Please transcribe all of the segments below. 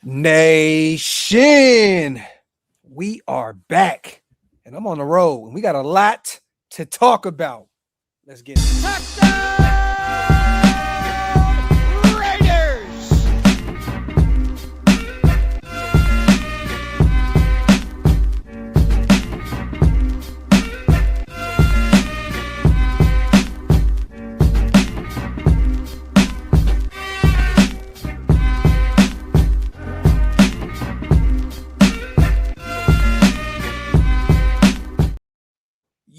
Nation, we are back, and I'm on the road, and we got a lot to talk about. Let's get it. Touchdown, Raiders!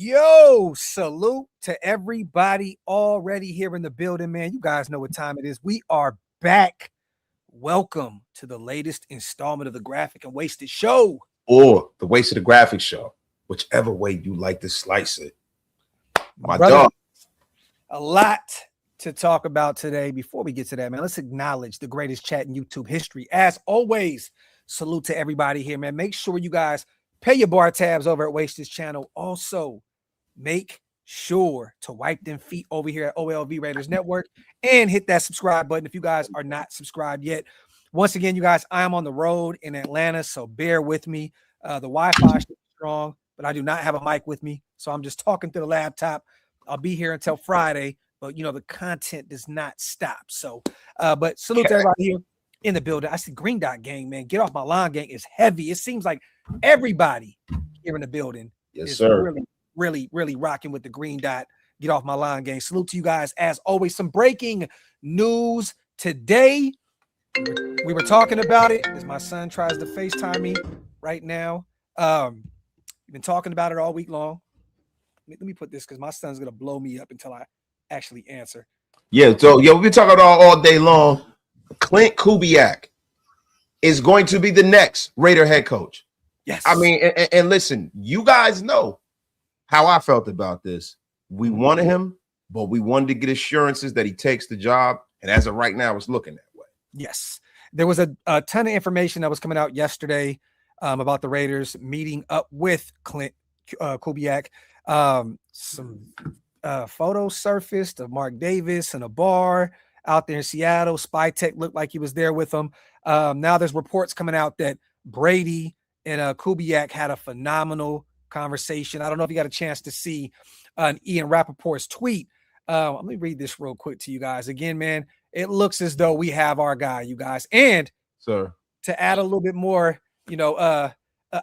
Yo, salute to everybody already here in the building, man. You guys know what time it is. We are back. Welcome to the latest installment of the Graphic and Wasted Show. Or the Waste of the Graphic Show, whichever way you like to slice it. My Brother, dog. a lot to talk about today. Before we get to that, man, let's acknowledge the greatest chat in YouTube history. As always, salute to everybody here, man. Make sure you guys pay your bar tabs over at Waste's channel. Also, make sure to wipe them feet over here at OLV Raiders Network and hit that subscribe button if you guys are not subscribed yet. Once again, you guys, I am on the road in Atlanta, so bear with me. The Wi-Fi is strong, but I do not have a mic with me, so I'm just talking through the laptop. I'll be here until Friday, but you know the content does not stop. So, but salute to everybody here in the building. I see Green Dot Gang, man. Get off my lawn gang is heavy. It seems like everybody here in the building Yes, is sir. really rocking with the Green Dot. Get off my line, gang. Salute to you guys. As always, some breaking news today. We were talking about it as my son tries to FaceTime me right now. We've been talking about it all week long. Let me put this because my son's gonna blow me up until I actually answer. Yeah, so we've been talking about all day long. Klint Kubiak is going to be the next Raider head coach. Yes. I mean, and listen, you guys know how I felt about this. We wanted him, but we wanted to get assurances that he takes the job. And as of right now, it's looking that way. Yes. There was a ton of information that was coming out yesterday about the Raiders meeting up with Klint Kubiak. Some photos surfaced of Mark Davis in a bar out there in Seattle. Spy Tech looked like he was there with them. Now there's reports coming out that Brady and Kubiak had a phenomenal conversation. I don't know if you got a chance to see Ian Rappaport's tweet. Let me read this real quick to you guys. Again, man, it looks as though we have our guy, you guys. And Sir, to add a little bit more,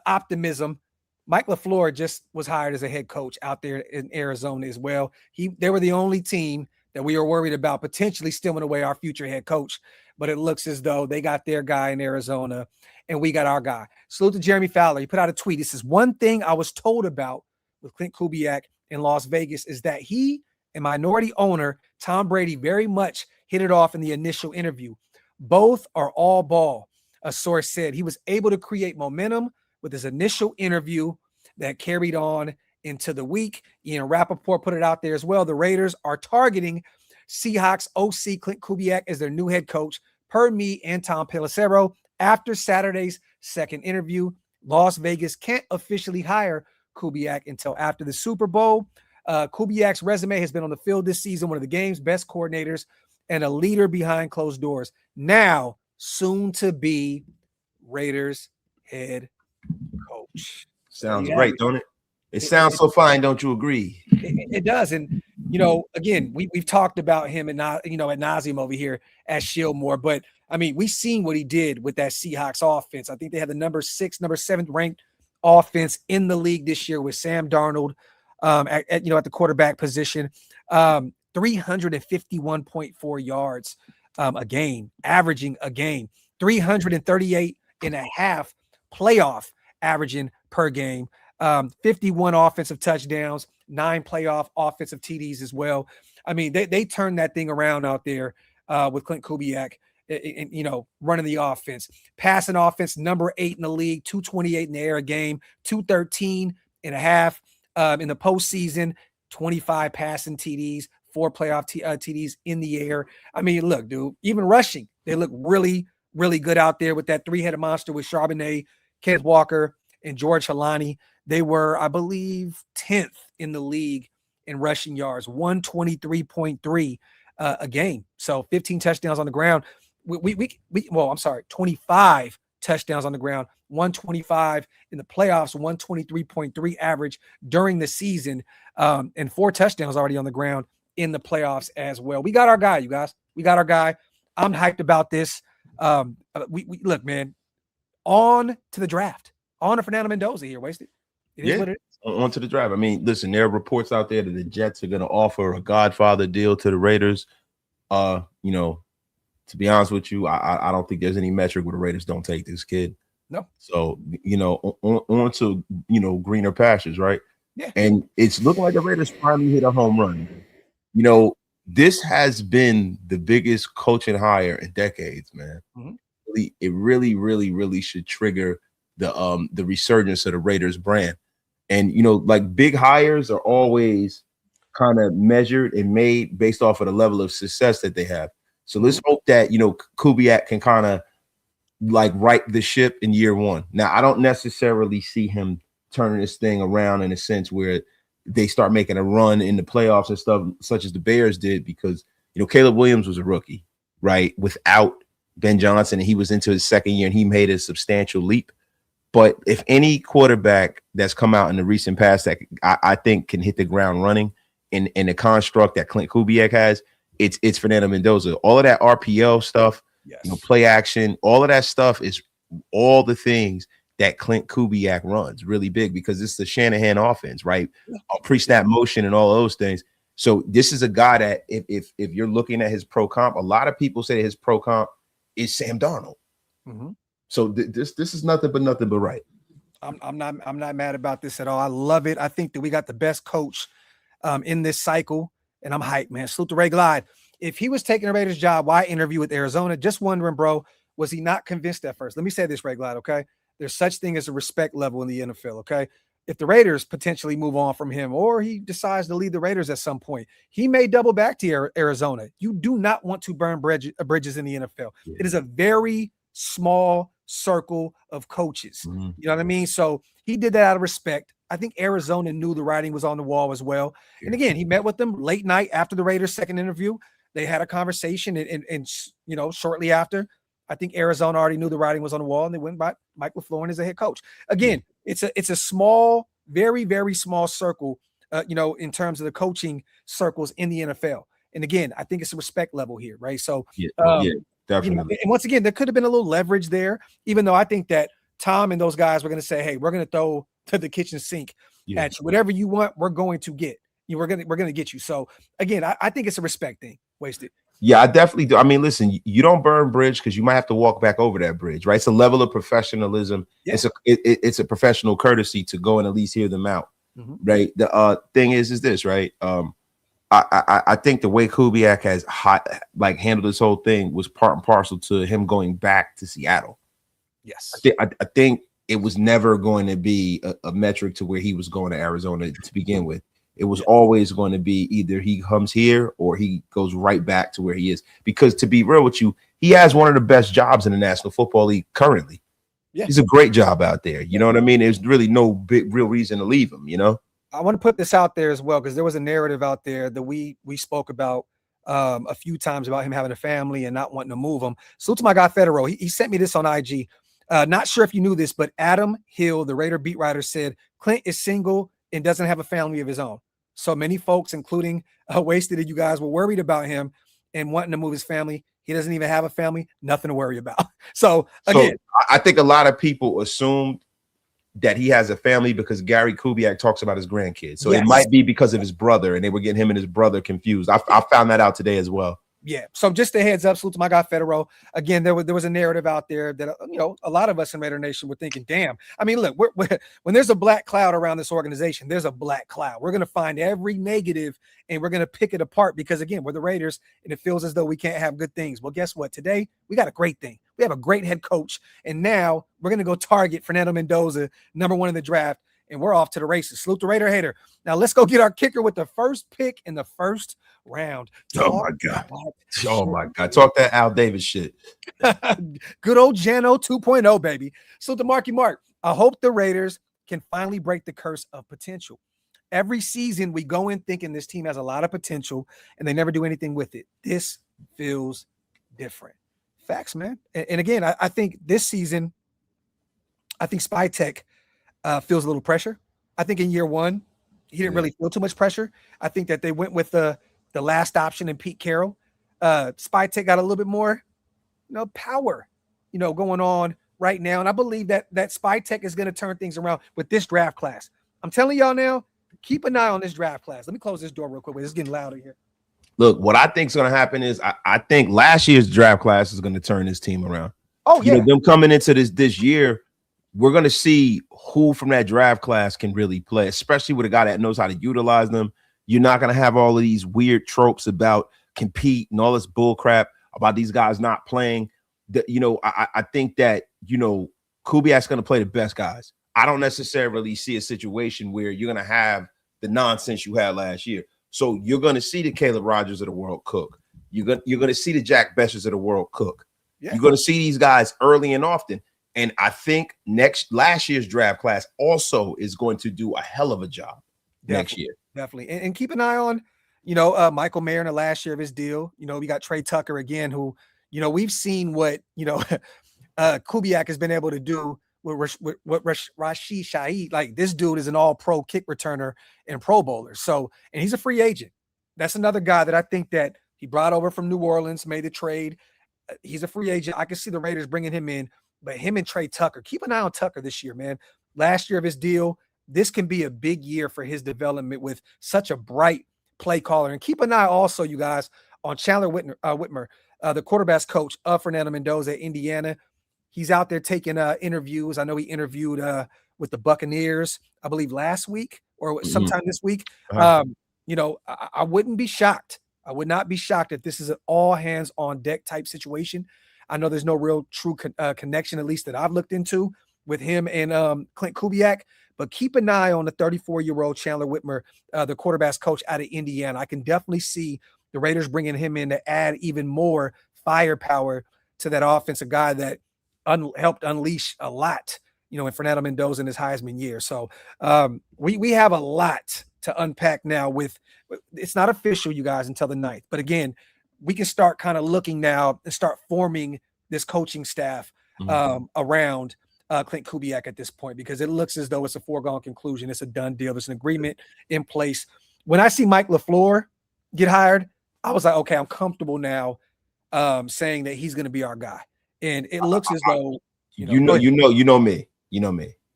optimism, Mike LaFleur just was hired as a head coach out there in Arizona as well. They were the only team that we were worried about potentially stealing away our future head coach, but it looks as though they got their guy in Arizona and we got our guy. Salute to Jeremy Fowler. He put out a tweet. He says, one thing I was told about with Klint Kubiak in Las Vegas is that he and minority owner Tom Brady very much hit it off in the initial interview. Both are all ball. A source said he was able to create momentum with his initial interview that carried on into the week. Ian Rappaport put it out there as well. The Raiders are targeting Seahawks OC Klint Kubiak as their new head coach, per me and Tom Pelissero. After Saturday's second interview, Las Vegas can't officially hire Kubiak until after the Super Bowl. Kubiak's resume has been on the field this season, one of the game's best coordinators and a leader behind closed doors. Now, soon to be Raiders head coach. sounds great, don't it? It sounds so fine, don't you agree? It does. And, again, we've talked about him and ad nauseum over here at Shieldmore, but I mean, we've seen what he did with that Seahawks offense. I think they had the number 7th ranked offense in the league this year with Sam Darnold at the quarterback position, 351.4 yards a game, averaging a game, 338.5 playoff averaging per game, 51 offensive touchdowns, 9 playoff offensive TDs as well. I mean, they turned that thing around out there with Klint Kubiak, running the offense. Passing offense, number 8 in the league, 228 in the air a game, 213.5 in the postseason, 25 passing TDs, 4 playoff TDs in the air. I mean, look, dude, even rushing, they look really, really good out there with that 3-headed monster with Charbonnet, Kenneth Walker, and George Halani. They were, I believe, 10th in the league in rushing yards, 123.3 a game. So 15 touchdowns on the ground. I'm sorry, 25 touchdowns on the ground, 125 in the playoffs, 123.3 average during the season, and 4 touchdowns already on the ground in the playoffs as well. We got our guy, you guys. We got our guy. I'm hyped about this. We look, man, on to the draft. On to Fernando Mendoza here, Wasted. It is what it is. On to the draft. I mean, listen, there are reports out there that the Jets are going to offer a Godfather deal to the Raiders. You know, to be honest with you, I don't think there's any metric where the Raiders don't take this kid. No. So, you know, on to, you know, greener pastures, right? Yeah. And it's looking like the Raiders finally hit a home run. You know, this has been the biggest coaching hire in decades, man. Mm-hmm. It really should trigger the resurgence of the Raiders brand. And, you know, like big hires are always kind of measured and made based off of the level of success that they have. So let's hope that, you know, Kubiak can kind of like right the ship in year one. Now, I don't necessarily see him turning this thing around in a sense where they start making a run in the playoffs and stuff such as the Bears did, because, you know, Caleb Williams was a rookie, right? Without Ben Johnson, and he was into his second year and he made a substantial leap. But if any quarterback that's come out in the recent past that I think can hit the ground running in the construct that Klint Kubiak has, it's Fernando Mendoza. All of that RPO stuff, yes, you know, play action, all of that stuff is all the things that Klint Kubiak runs really big, because it's the Shanahan offense, right? Pre-snap motion and all those things. So this is a guy that if you're looking at his pro comp, a lot of people say his pro comp is Sam Darnold. Mm-hmm. So this is nothing but right. I'm not mad about this at all. I love it. I think that we got the best coach in this cycle, and I'm hyped, man. Salute to Ray Glide. If he was taking a Raiders job, why interview with Arizona? Just wondering, bro, was he not convinced at first? Let me say this, Ray Glide, okay? There's such thing as a respect level in the NFL, okay? If the Raiders potentially move on from him, or he decides to leave the Raiders at some point, he may double back to Arizona. You do not want to burn bridges in the NFL. Yeah. It is a very small circle of coaches. Mm-hmm. You know what I mean? So he did that out of respect. I think Arizona knew the writing was on the wall as well. Yeah. And again, he met with them late night after the Raiders' second interview. They had a conversation, and you know, shortly after, I think Arizona already knew the writing was on the wall, and they went by Mike LaFleur as a head coach. Again, it's a small, very, very small circle, you know, in terms of the coaching circles in the NFL. And again, I think it's a respect level here, right? So, definitely. You know, and once again, there could have been a little leverage there, even though I think that Tom and those guys were going to say, "Hey, we're going to throw to the kitchen sink at you. Whatever you want, we're going to get. We're going to get you." So again, I think it's a respect thing. Wasted. Yeah, I definitely do. I mean, listen, you don't burn bridge because you might have to walk back over that bridge, right? It's a level of professionalism. Yeah. It's a professional courtesy to go and at least hear them out, right? The thing is this, right? I think the way Kubiak has handled this whole thing was part and parcel to him going back to Seattle. Yes, I think it was never going to be a metric to where he was going to Arizona to begin with. It was always going to be either he comes here or he goes right back to where he is. Because to be real with you, he has one of the best jobs in the National Football League currently. Yeah. He's a great job out there. You know what I mean? There's really no real reason to leave him, you know? I want to put this out there as well, because there was a narrative out there that we spoke about a few times about him having a family and not wanting to move him. Salute to my guy Federo. He sent me this on IG. Not sure if you knew this, but Adam Hill, the Raider beat writer, said Klint is single and doesn't have a family of his own. So many folks, including Wasted, and you guys were worried about him and wanting to move his family. He doesn't even have a family, nothing to worry about. So again, I think a lot of people assumed that he has a family because Gary Kubiak talks about his grandkids. So it might be because of his brother, and they were getting him and his brother confused. I found that out today as well. Yeah. So just a heads up, salute to my guy Federo. Again, there was a narrative out there that, you know, a lot of us in Raider Nation were thinking, damn. I mean, look, when there's a black cloud around this organization, there's a black cloud. We're going to find every negative and we're going to pick it apart because, again, we're the Raiders and it feels as though we can't have good things. Well, guess what? Today, we got a great thing. We have a great head coach. And now we're going to go target Fernando Mendoza, #1 in the draft. And we're off to the races. Salute the Raider hater. Now let's go get our kicker with the first pick in the first round. Oh my God. Talk that Al Davis shit. Good old Jano 2.0, baby. So the Marky Mark, I hope the Raiders can finally break the curse of potential. Every season we go in thinking this team has a lot of potential and they never do anything with it. This feels different. Facts, man. And again, I think this season, I think Spytek feels a little pressure. I think in year one, he didn't really feel too much pressure. I think that they went with the last option in Pete Carroll. Spytek got a little bit more, power, going on right now. And I believe that Spytek is going to turn things around with this draft class. I'm telling y'all now, keep an eye on this draft class. Let me close this door real quick. It's getting louder here. Look, what I think is going to happen is I think last year's draft class is going to turn this team around. Oh, yeah. Them coming into this year, we're going to see who from that draft class can really play, especially with a guy that knows how to utilize them. You're not going to have all of these weird tropes about compete and all this bull crap about these guys not playing. I think that, Kubiak's going to play the best guys. I don't necessarily see a situation where you're going to have the nonsense you had last year. So you're going to see the Caleb Rogers of the world cook. You're going to see the Jack Beshers of the world cook. Yeah. You're going to see these guys early and often. And I think last year's draft class also is going to do a hell of a job next year. Definitely. And keep an eye on, Michael Mayer in the last year of his deal. We got Trey Tucker again, who, we've seen what, Kubiak has been able to do with Rashid Shaheed. Like, this dude is an all-pro kick returner and Pro Bowler. So, and he's a free agent. That's another guy that I think that he brought over from New Orleans, made the trade. He's a free agent. I can see the Raiders bringing him in, but him and Trey Tucker, keep an eye on Tucker this year, man. Last year of his deal, this can be a big year for his development with such a bright play caller. And keep an eye also, you guys, on Chandler Whitmer, the quarterback's coach of Fernando Mendoza at Indiana. He's out there taking interviews. I know he interviewed with the Buccaneers, I believe last week or sometime this week. I wouldn't be shocked. I would not be shocked if this is an all hands on deck type situation. I know there's no real true connection, at least that I've looked into, with him and Klint Kubiak. But keep an eye on the 34-year-old Chandler Whitmer, the quarterback's coach out of Indiana. I can definitely see the Raiders bringing him in to add even more firepower to that offense, a guy that helped unleash a lot, in Fernando Mendoza in his Heisman year. So we have a lot to unpack now. It's not official, you guys, until the 9th. But again, we can start kind of looking now and start forming this coaching staff around Klint Kubiak at this point, because it looks as though it's a foregone conclusion. It's a done deal. There's an agreement in place. When I see Mike LaFleur get hired, I was like, okay, I'm comfortable now saying that he's going to be our guy. And it looks as though you know me,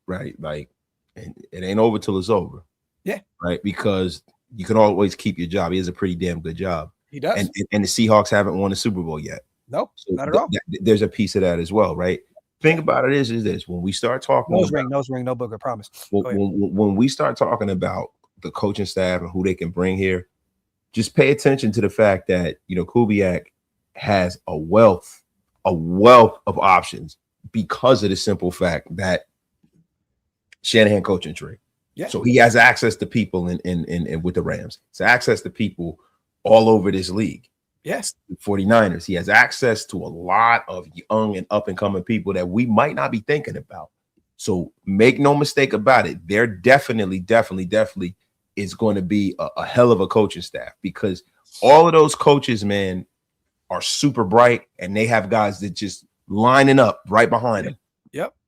right? Like, and it ain't over till it's over. Yeah. Right. Because you can always keep your job. He has a pretty damn good job. He does. And the Seahawks haven't won the Super Bowl yet. Nope, so not at all. There's a piece of that as well, right? Thing about it is this: when we start talking, nose ring, no booger, promise. When we start talking about the coaching staff and who they can bring here, just pay attention to the fact that Kubiak has a wealth of options because of the simple fact that Shanahan coaching tree. Yeah. So he has access to people in with the Rams. So access to people all over this league. Yes. 49ers. He has access to a lot of young and up and coming people that we might not be thinking about. So make no mistake about it. There definitely is going to be a hell of a coaching staff, because all of those coaches, man, are super bright, and they have guys that just lining up right behind them.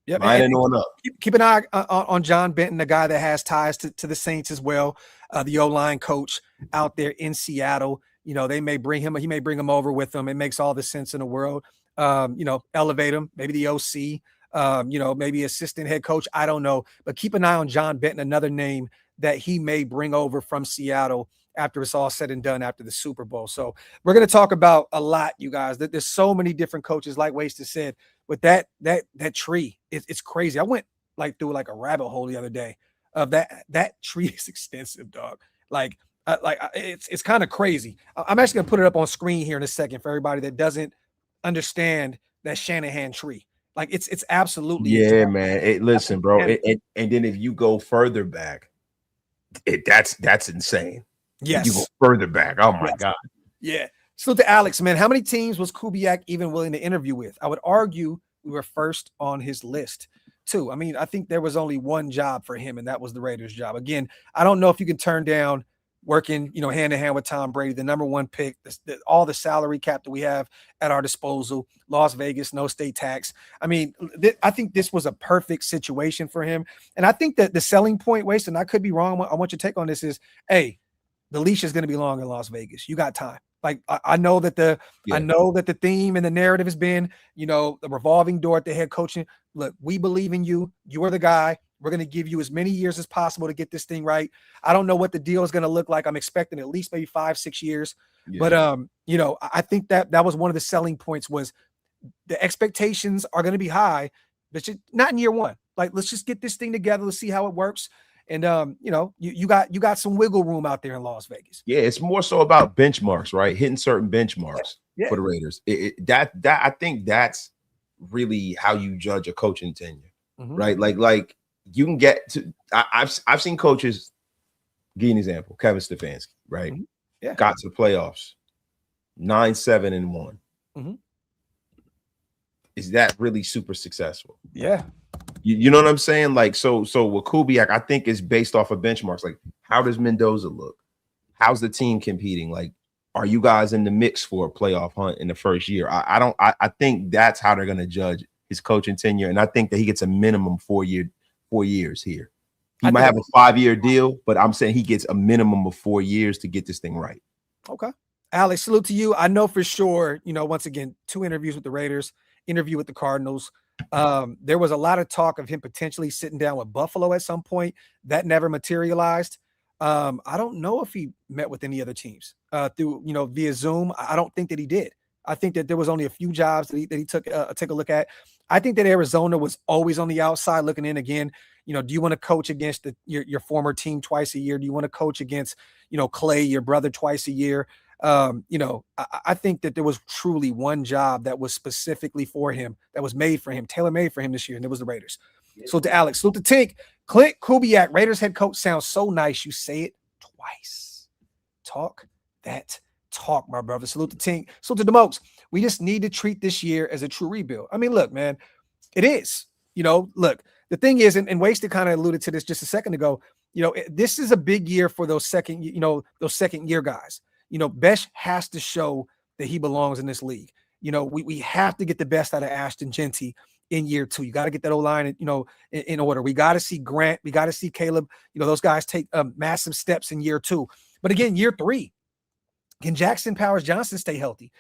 Yep. Lining on up. Keep an eye on John Benton, the guy that has ties to the Saints as well, the O-line coach out there in Seattle. They may bring him, he may bring him over with them. It makes all the sense in the world. Elevate him, maybe the OC, maybe assistant head coach. I don't know, but keep an eye on John Benton, another name that he may bring over from Seattle after it's all said and done after the Super Bowl. So we're going to talk about a lot, you guys. There's so many different coaches, like Wasted said, with that tree. It's crazy. I went through a rabbit hole the other day of that tree is extensive, dog. It's kind of crazy. I'm actually going to put it up on screen here in a second for everybody that doesn't understand that Shanahan tree. It's absolutely insane. Man. Listen, bro. And then if you go further back, that's insane. Yes. You go further back. Oh my God. Yeah. So to Alex, man, how many teams was Kubiak even willing to interview with? I would argue we were first on his list too. I mean, I think there was only one job for him, and that was the Raiders job. Again, I don't know if you can turn down working, hand in hand with Tom Brady, the #1 pick, all the salary cap that we have at our disposal, Las Vegas, no state tax. I mean, I think this was a perfect situation for him. And I think that the selling point, Waste, and I could be wrong, I want your take on this, is, hey, the leash is going to be long in Las Vegas. You got time. Like, I know that the theme and the narrative has been, the revolving door at the head coaching. Look, we believe in you. You are the guy. We're going to give you as many years as possible to get this thing right. I don't know what the deal is going to look like. I'm expecting at least maybe 5-6 years. Yeah. But, I think that was one of the selling points, was the expectations are going to be high, but not in year one. Like, let's just get this thing together. Let's see how it works. And, you got some wiggle room out there in Las Vegas. Yeah, it's more so about benchmarks, right? Hitting certain benchmarks for the Raiders. I think that's really how you judge a coaching tenure, right? Like you can get to. I've seen coaches. Give you an example: Kevin Stefanski, right? Yeah, got to the playoffs, 9-7-1. Is that really super successful? Yeah. You know what I'm saying? Like, so with Kubiak, I think it's based off of benchmarks. Like, how does Mendoza look? How's the team competing? Like, are you guys in the mix for a playoff hunt in the first year? I think that's how they're going to judge his coaching tenure. And I think that he gets a minimum 4 years here. He might have a 5-year deal, but I'm saying he gets a minimum of 4 years to get this thing right. Okay. Alex, salute to you. I know for sure, once again, 2 interviews with the Raiders, interview with the Cardinals. There was a lot of talk of him potentially sitting down with Buffalo at some point. That never materialized. I don't know if he met with any other teams through, via Zoom. I don't think that he did. I think that there was only a few jobs that he took take a look at. I think that Arizona was always on the outside looking in. Again, do you want to coach against your former team twice a year? Do you want to coach against, Clay, your brother, twice a year? I think that there was truly one job that was specifically for him, that was made for him, tailor-made for him this year, and it was the Raiders. So to Alex, salute to Tink. Klint Kubiak, Raiders head coach, sounds so nice. You say it twice. Talk that talk, my brother. Salute to Tink. Salute to the Mokes. We just need to treat this year as a true rebuild. I mean, look, man, it is. Look, the thing is, and Wasted kind of alluded to this just a second ago, this is a big year for those second year guys. Besh has to show that he belongs in this league. We have to get the best out of Ashton Genty in year 2. You got to get that O-line, in order. We got to see Grant. We got to see Caleb. Those guys take massive steps in year 2. But again, year 3, can Jackson Powers Johnson stay healthy?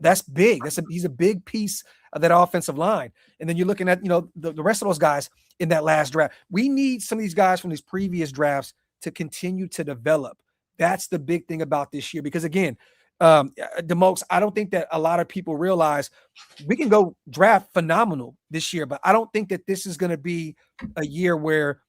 That's big. He's a big piece of that offensive line. And then you're looking at, the rest of those guys in that last draft. We need some of these guys from these previous drafts to continue to develop. That's the big thing about this year, because again, the Mokes, I don't think that a lot of people realize we can go draft phenomenal this year, but I don't think that this is going to be a year where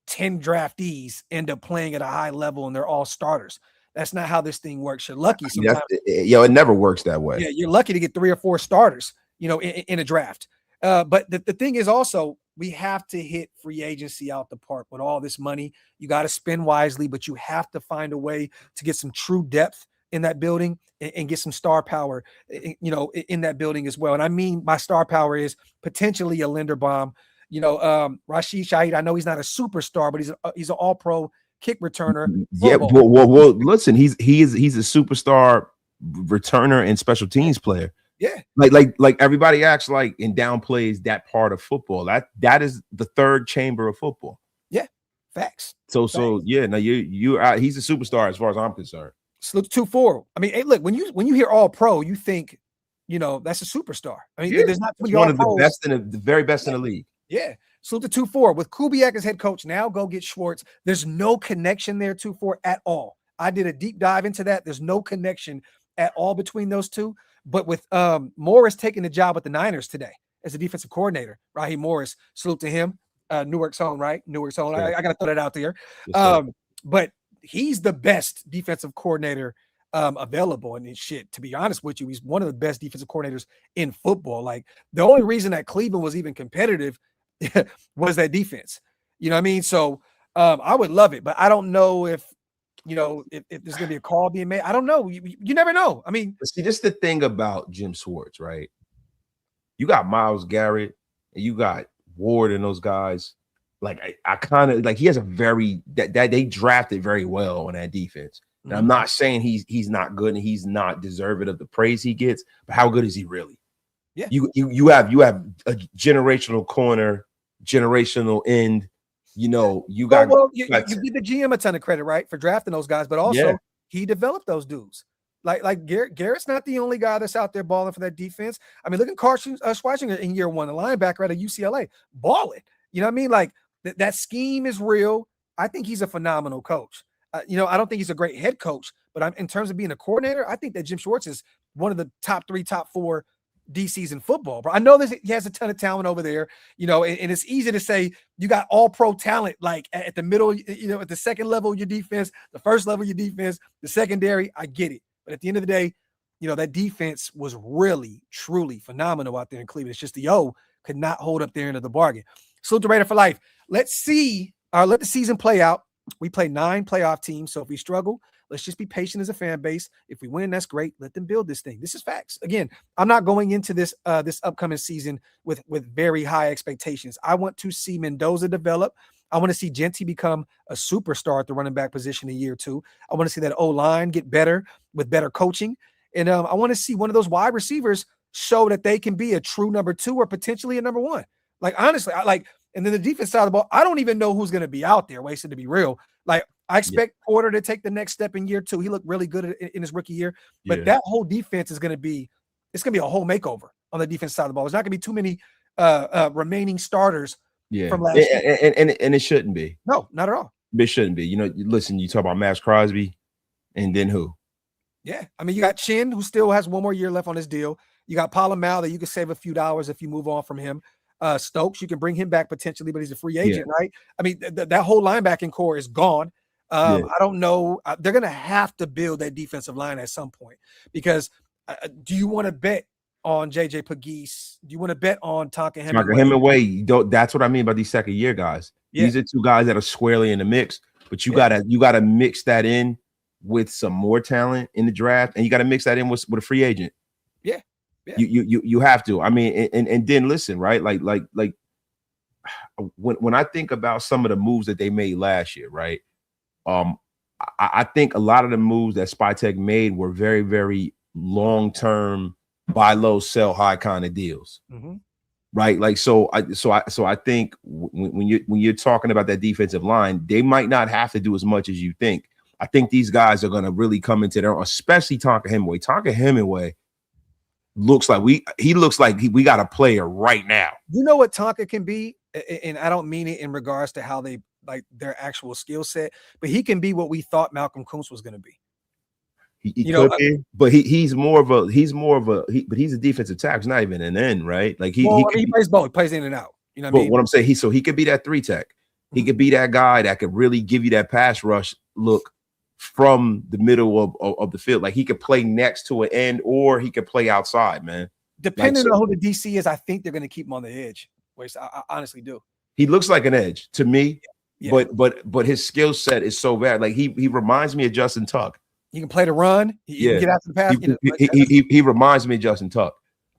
10 draftees end up playing at a high level and they're all starters. That's not how this thing works. You're lucky sometimes. It never works that way. Yeah, you're lucky to get 3 or 4 starters, in a draft. But the thing is also, we have to hit free agency out the park with all this money. You got to spend wisely, but you have to find a way to get some true depth in that building and get some star power, in that building as well. And I mean, by star power is potentially a Linderbaum, Rashid Shaheed. I know he's not a superstar, but he's an all-pro kick returner. Yeah, well, listen, he's a superstar returner and special teams player. Yeah, like everybody acts like and downplays that part of football. That is the third chamber of football. Yeah, facts. So yeah, now he's a superstar as far as I'm concerned. Salute 2-4. I mean, hey, look, when you hear all pro, you think, that's a superstar. I mean, there's not one of the best the very best in the league. Yeah. Salute to 2-4. With Kubiak as head coach, now go get Schwartz. There's no connection there, 2-4, at all. I did a deep dive into that. There's no connection at all between those two. But with Morris taking the job with the Niners today as a defensive coordinator, Raheem Morris, salute to him. Newark's own, right? Newark's own. I got to throw that out there. But he's the best defensive coordinator available. And shit, to be honest with you, he's one of the best defensive coordinators in football. Like, the only reason that Cleveland was even competitive was that defense. You know what I mean? So I would love it, but I don't know if there's going to be a call being made. I don't know. You never know. I mean, see, this is the thing about Jim Schwartz, right? You got Myles Garrett and you got Ward and those guys. Like, I kind of like, he has a very that they drafted very well on that defense. And I'm not saying he's not good and he's not deserving of the praise he gets, but how good is he really? Yeah. You have a generational corner, generational end. You got you give the GM a ton of credit, right, for drafting those guys, but also he developed those dudes. Like Garrett's not the only guy that's out there balling for that defense. I mean, look at Carson Schweizinger in year one, the linebacker out of UCLA, balling. You know what I mean? Like that scheme is real. I think he's a phenomenal coach. I don't think he's a great head coach, but in terms of being a coordinator, I think that Jim Schwartz is one of the top 3, top 4 DCs in football, bro. I know he has a ton of talent over there, and it's easy to say you got all pro talent, like at the middle, at the second level of your defense, the first level of your defense, the secondary. I get it. But at the end of the day, that defense was really, truly phenomenal out there in Cleveland. It's just the O could not hold up their end of the bargain. Salute to Raider for life. Let the season play out. We play 9 playoff teams. So if we struggle, let's just be patient as a fan base. If we win, that's great. Let them build this thing. This is facts. Again, I'm not going into this upcoming season with very high expectations. I want to see Mendoza develop. I want to see Genty become a superstar at the running back position in year 2. I want to see that O-line get better with better coaching. And I want to see one of those wide receivers show that they can be a true number 2 or potentially a number 1. Like, honestly, and then the defense side of the ball, I don't even know who's going to be out there, wasted to be real. Like, I expect Porter to take the next step in year 2. He looked really good in his rookie year. But that whole defense is going to be a whole makeover on the defense side of the ball. There's not going to be too many remaining starters from last year. And it shouldn't be. No, not at all. It shouldn't be. Listen, you talk about Max Crosby, and then who? Yeah. I mean, you got Chin, who still has 1 more year left on his deal. You got Palomal that you can save a few dollars if you move on from him. Stokes, you can bring him back potentially, but he's a free agent, right? I mean, that whole linebacking core is gone. I don't know. They're going to have to build that defensive line at some point because do you want to bet on JJ Pegues? Do you want to bet on Tonka Hemingway? That's what I mean by these second-year guys. These are 2 guys that are squarely in the mix, but you gotta mix that in with some more talent in the draft, and you got to mix that in with a free agent. Yeah. You have to. I mean, and then listen, right? Like when I think about some of the moves that they made last year, right? I think a lot of the moves that SpyTech made were very, very long-term, buy low, sell high kind of deals, right? Like so I think when you're talking about that defensive line, they might not have to do as much as you think. I think these guys are going to really come into their own, especially Tonka Hemingway. Tonka Hemingway looks like we got a player right now. You know what Tonka can be, and I don't mean it in regards to how they like their actual skill set, but he can be what we thought Malcolm Kuntz was going to be. He could be, but he's a defensive tackle. He's not even an end, right? Like he plays both. He plays in and out. You know what I mean? What I'm saying, he could be that 3 tech. He could be that guy that could really give you that pass rush look from the middle of the field. Like he could play next to an end or he could play outside, man. Depending on who the DC is, I think they're going to keep him on the edge. Which I honestly do. He looks like an edge to me, but his skill set is so bad. Like he reminds me of Justin Tuck. He can play the run. He can get after the pass. He reminds me of Justin Tuck.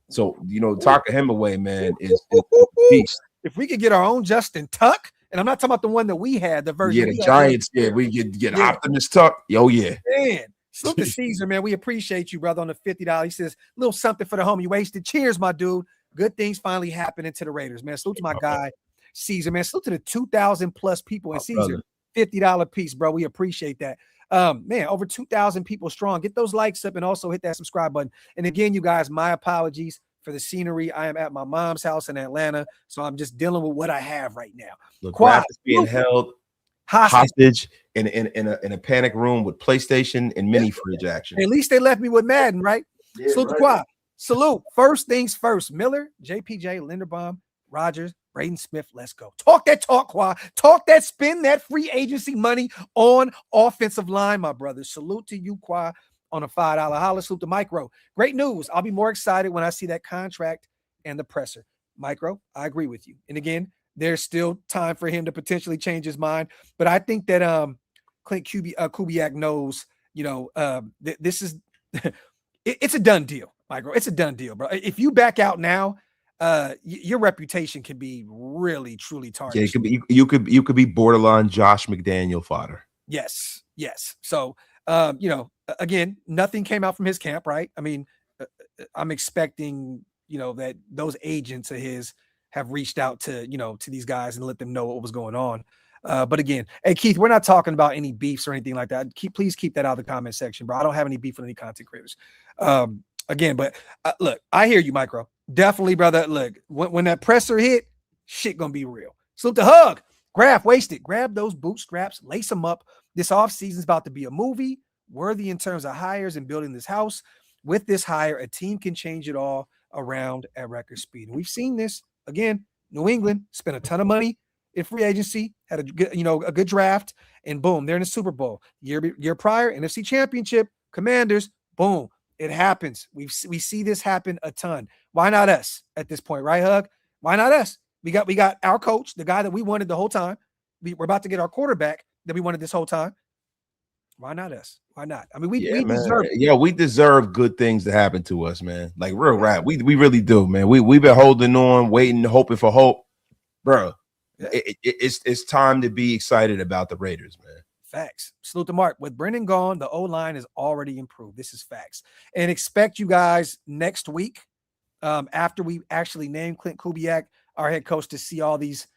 So Tonka Hemingway, man, is beast. If we could get our own Justin Tuck. And I'm not talking about the one that we had, the version. The Giants. We get Optimus Tuck. Oh, yeah. Man, salute to Caesar, man. We appreciate you, brother, on the $50. He says, little something for the home you wasted. Cheers, my dude. Good things finally happening to the Raiders, man. Salute to my guy, Caesar, man. Salute to the 2,000 plus people in Caesar. $50 piece, bro. We appreciate that. Man, over 2,000 people strong. Get those likes up and also hit that subscribe button. And again, you guys, my apologies for the scenery. I am at my mom's house in Atlanta, so I'm just dealing with what I have right now. Look, Graphk is being held hostage in a panic room with PlayStation and mini fridge action. At least they left me with Madden, right? Salute to Quad. Salute. First things first. Miller, JPJ, Linderbaum, Rodgers, Braden Smith. Let's go. Talk that talk, Quad. Talk that, spend that free agency money on offensive line, my brothers. Salute to you, Quad. On a $5 holla. Salute to Micro. Great news. I'll be more excited when I see that contract and the presser. Micro, I agree with you. And again, there's still time for him to potentially change his mind. But I think that Klint Kubiak knows, this is it's a done deal, Micro. It's a done deal, bro. If you back out now, your reputation can be really, truly tarnished. Yeah, you could be borderline Josh McDaniel fodder. Yes. So Again, nothing came out from his camp, right? I mean, I'm expecting, that those agents of his have reached out to, to these guys and let them know what was going on. But again, hey, Keith, we're not talking about any beefs or anything like that. Please keep that out of the comment section, bro. I don't have any beef with any content creators. Again, but look, I hear you, Micro. Definitely, brother. Look, when that presser hit, shit gonna be real. Salute the hug. Graphk, wasted. Grab those bootstraps, lace them up. This offseason is about to be a movie, worthy in terms of hires and building this house. With this hire, a team can change it all around at record speed. And we've seen this again. New England spent a ton of money in free agency, had a good draft, and boom, they're in the Super Bowl. Year prior, NFC Championship, Commanders, boom, it happens. We see this happen a ton. Why not us at this point, right, Hug? Why not us? We got our coach, the guy that we wanted the whole time. We're about to get our quarterback that we wanted this whole time. Why not us? Why not? I mean, we deserve it. Yeah, we deserve good things to happen to us, man. Like real rap. We really do, man. We've been holding on, waiting, hoping for hope. Bro, it's time to be excited about the Raiders, man. Facts. Salute to Mark. With Brennan gone, the O-line is already improved. This is facts. And expect you guys next week, after we actually name Klint Kubiak our head coach, to see all these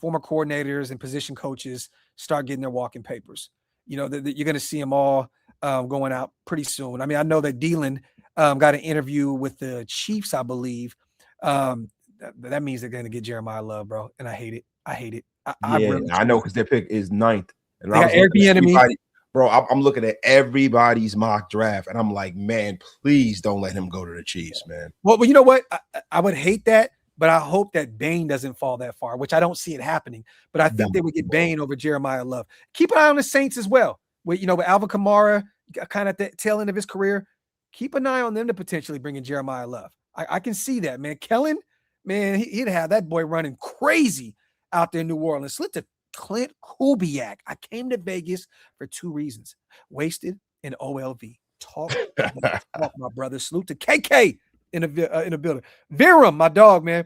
former coordinators and position coaches start getting their walking papers. You're going to see them all going out pretty soon. I mean, I know that Dylan got an interview with the Chiefs, I believe. That means they're going to get Jeremiah Love, bro. And I hate it. I know, because their pick is 9th. And they got Airbnb. Bro, I'm looking at everybody's mock draft, and I'm like, man, please don't let him go to the Chiefs, man. Well, you know what? I would hate that, but I hope that Bain doesn't fall that far, which I don't see it happening. But I think they would get Bain over Jeremiah Love. Keep an eye on the Saints as well. With Alvin Kamara, kind of at the tail end of his career, keep an eye on them to potentially bring in Jeremiah Love. I can see that, man. Kellen, man, he'd have that boy running crazy out there in New Orleans. Salute to Klint Kubiak. I came to Vegas for 2 reasons: wasted and OLV. Talk, my brother. Salute to KK in a building. Viram, my dog, man.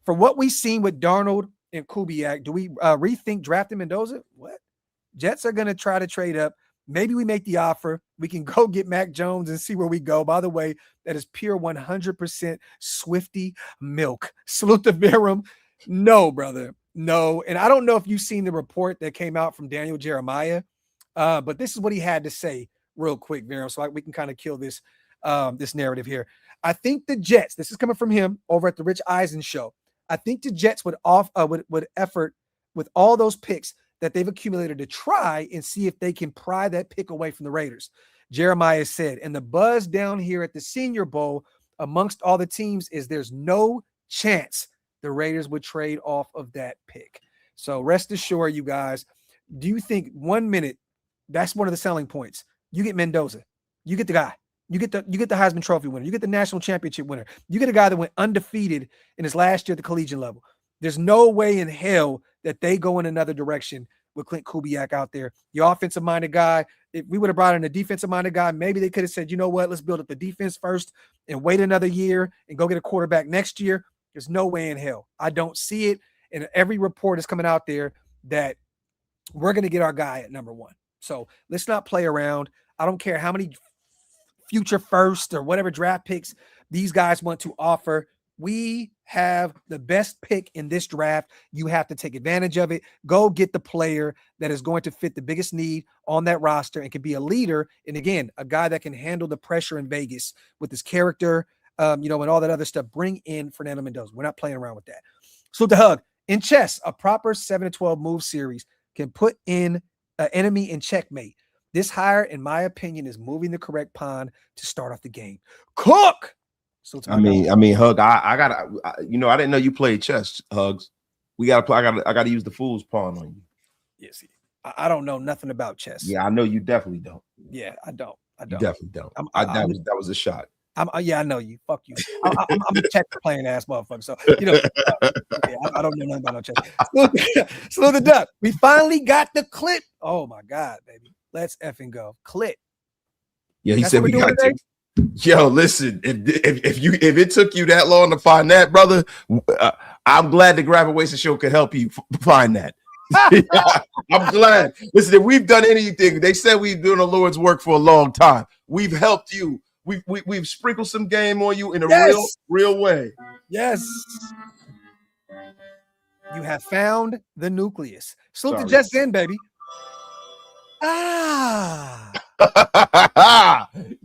For what we've seen with Darnold and Kubiak, do we rethink drafting Mendoza? What? Jets are going to try to trade up. Maybe we make the offer. We can go get Mac Jones and see where we go. By the way, that is pure 100% Swifty milk. Salute to Viram. No, brother. No. And I don't know if you've seen the report that came out from Daniel Jeremiah, but this is what he had to say real quick, Viram, so we can kind of kill this narrative here. I think the Jets, this is coming from him over at the Rich Eisen show, I think the Jets would effort with all those picks that they've accumulated to try and see if they can pry that pick away from the Raiders. Jeremiah said, and the buzz down here at the Senior Bowl amongst all the teams is there's no chance the Raiders would trade off of that pick. So rest assured, you guys, do you think 1 minute, that's one of the selling points? You get Mendoza, you get the guy, you get the Heisman Trophy winner, you get the national championship winner, you get a guy that went undefeated in his last year at the collegiate level. There's no way in hell that they go in another direction with Klint Kubiak out there. The offensive-minded guy, if we would have brought in a defensive-minded guy, maybe they could have said, you know what, let's build up the defense first and wait another year and go get a quarterback next year. There's no way in hell. I don't see it. And every report is coming out there that we're going to get our guy at number 1. So let's not play around. I don't care how many future first or whatever draft picks these guys want to offer. We have the best pick in this draft. You have to take advantage of it. Go get the player that is going to fit the biggest need on that roster and can be a leader. And again, a guy that can handle the pressure in Vegas with his character, and all that other stuff. Bring in Fernando Mendoza. We're not playing around with that. So the hug in chess, a proper 7-12 move series can put in an enemy in checkmate. This hire, in my opinion, is moving the correct pawn to start off the game. Cook. So I mean, Hug. I didn't know you played chess, Hugs. We gotta play. I gotta use the fool's pawn on you. Yes, I don't know nothing about chess. Yeah, I know you definitely don't. Yeah, I don't. You definitely don't. That was a shot. I know you. Fuck you. I'm a check playing ass motherfucker. So I don't know nothing about no chess. Slow the duck. We finally got the Klint. Oh my god, baby. Let's effing go. Klint. Yeah, he said we got to. Yo, listen, if it took you that long to find that, brother, I'm glad the Graphk Show could help you find that. I'm glad. Listen, if we've done anything, they said we've done the Lord's work for a long time. We've helped you. We've sprinkled some game on you in a real way. Yes. You have found the nucleus. Salute to Just Zen, baby. In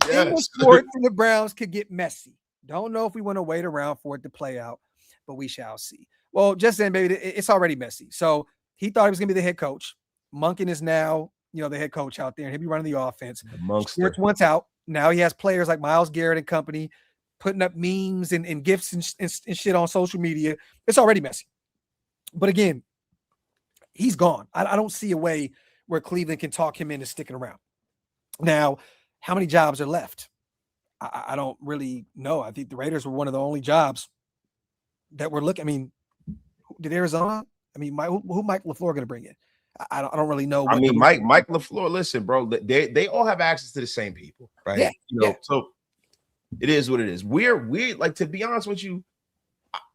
the sport from the Browns could get messy. Don't know if we want to wait around for it to play out, but we shall see. Well, Just Zen, baby, it's already messy. So he thought he was going to be the head coach. Monken is now, the head coach out there, and he'll be running the offense. Schwartz wants out. Now he has players like Myles Garrett and company putting up memes and gifts and shit on social media. It's already messy. But again, he's gone. I don't see a way where Cleveland can talk him into sticking around. Now, how many jobs are left? I don't really know. I think the Raiders were one of the only jobs that were looking. I mean, did Arizona? I mean, who Mike LaFleur going to bring in? I don't really know. I mean, Mike LaFleur. Listen, bro, they all have access to the same people, right? Yeah, So it is what it is. We're like, to be honest with you,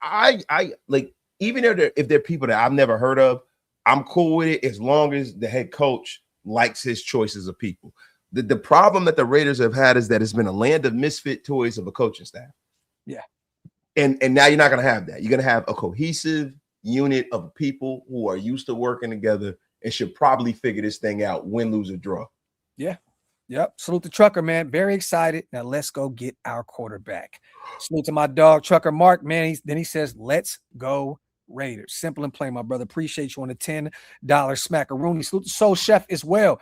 I like, even if they're people that I've never heard of, I'm cool with it as long as the head coach likes his choices of people. The problem that the Raiders have had is that it's been a land of misfit toys of a coaching staff. Yeah. And now you're not going to have that. You're going to have a cohesive unit of people who are used to working together and should probably figure this thing out, win, lose, or draw. Yeah. Yep. Salute to Trucker, man. Very excited. Now let's go get our quarterback. Salute to my dog, Trucker Mark, man. Then he says, let's go Raiders. Simple and plain, my brother. Appreciate you on the $10 smackaroonie. Salute to Soul Chef as well.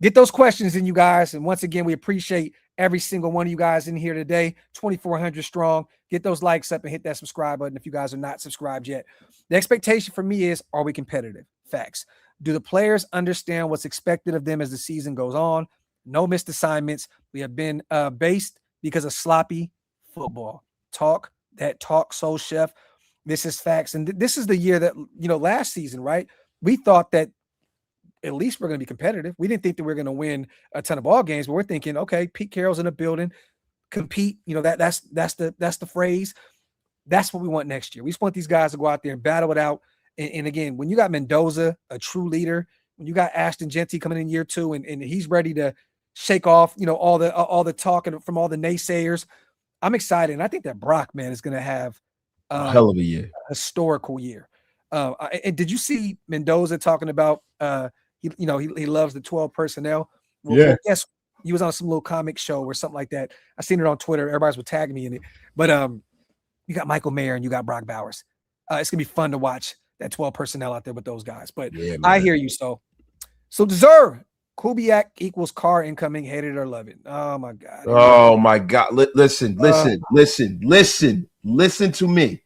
Get those questions in, you guys. And once again, we appreciate every single one of you guys in here today. 2,400 strong. Get those likes up and hit that subscribe button if you guys are not subscribed yet. The expectation for me is, are we competitive? Facts. Do the players understand what's expected of them as the season goes on? No missed assignments. We have been based because of sloppy football. Talk, Soul Chef. This is facts. And this is the year that, last season, right? We thought that at least we're going to be competitive. We didn't think that we were going to win a ton of ball games, but we're thinking, okay, Pete Carroll's in the building, compete. That's the phrase. That's what we want next year. We just want these guys to go out there and battle it out. And again, when you got Mendoza, a true leader, when you got Ashton Genty coming in year 2, and he's ready to shake off, all the talk from all the naysayers, I'm excited. And I think that Brock, man, is going to have a hell of a year, a historical year. And did you see Mendoza talking about he loves the 12 personnel? Well, yeah. Yes, he was on some little comic show or something like that. I seen it on Twitter. Everybody's was tagging me in it. But you got Michael Mayer and you got Brock Bowers. It's gonna be fun to watch that 12 personnel out there with those guys. But yeah, I hear you. So deserve Kubiak equals car incoming, hate it or love it. Oh my God. Oh my God. Listen to me.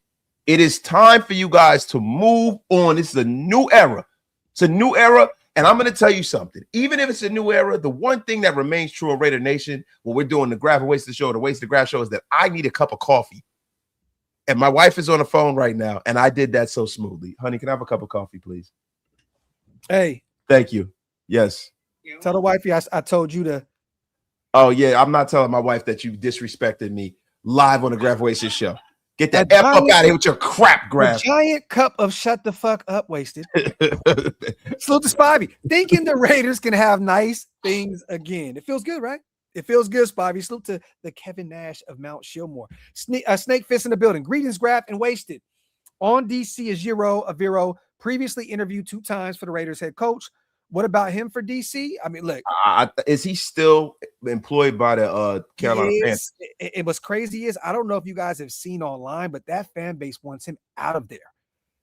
It is time for you guys to move on. This is a new era. It's a new era. And I'm going to tell you something. Even if it's a new era, the one thing that remains true in Raider Nation, when we're doing the Graphk Wasted Show, the Wasted Graphk Show, is that I need a cup of coffee. And my wife is on the phone right now, and I did that so smoothly. Honey, can I have a cup of coffee, please? Hey. Thank you. Yes. Tell the wifey I told you to. Oh, yeah. I'm not telling my wife that you disrespected me live on the Graphk Wasted Show. Get that F up out of here with your crap, Graphk. A giant cup of shut the fuck up wasted. Salute to Spivey. Thinking the Raiders can have nice things again. It feels good, right? It feels good, Spivey. Salute to the Kevin Nash of Mount Shillmore. Snake Fist in the building. Greetings, Graphk and Wasted. On DC is Giro Aviro, previously interviewed 2 times for the Raiders head coach. What about him for DC? I mean, look. Is he still employed by the Carolina Panthers? It was crazy is I don't know if you guys have seen online, but that fan base wants him out of there.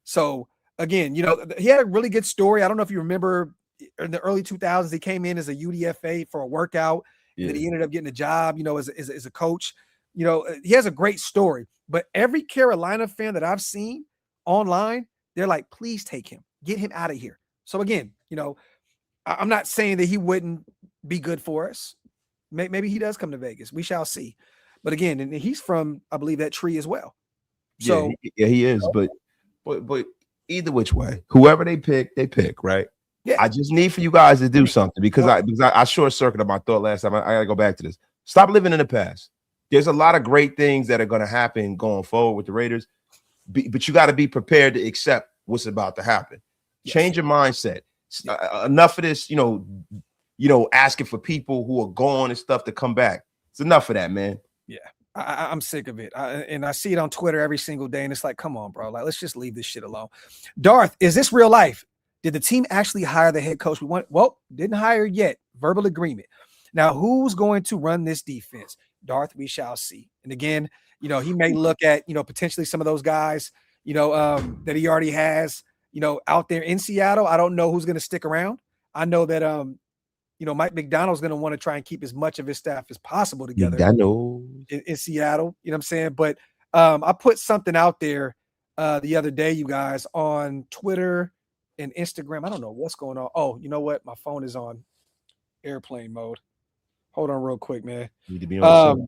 So, again, he had a really good story. I don't know if you remember in the early 2000s, he came in as a UDFA for a workout. Yeah. And he ended up getting a job, as a coach. He has a great story. But every Carolina fan that I've seen online, they're like, please take him. Get him out of here. So, again, I'm not saying that he wouldn't be good for us. Maybe he does come to Vegas. We shall see. But again, and he's from, I believe, that tree as well. So yeah, he is. But either which way, whoever they pick, right? Yeah. I just need for you guys to do something because I short circuited my thought last time. I gotta go back to this. Stop living in the past. There's a lot of great things that are going to happen going forward with the Raiders, but you got to be prepared to accept what's about to happen. Change your mindset. Enough of this, asking for people who are gone and stuff to come back. It's enough of that, man. Yeah. I'm sick of it. And I see it on Twitter every single day. And it's like, come on, bro. Like, let's just leave this shit alone. Darth, is this real life? Did the team actually hire the head coach we want? Well, didn't hire yet. Verbal agreement. Now, who's going to run this defense? Darth, we shall see. And again, he may look at, potentially some of those guys, that he already has, out there in Seattle. I don't know who's going to stick around. I know that, Mike McDonald's going to want to try and keep as much of his staff as possible together in Seattle. You know what I'm saying? But I put something out there the other day, you guys, on Twitter and Instagram. I don't know what's going on. Oh, you know what? My phone is on airplane mode. Hold on real quick, man. Need to be on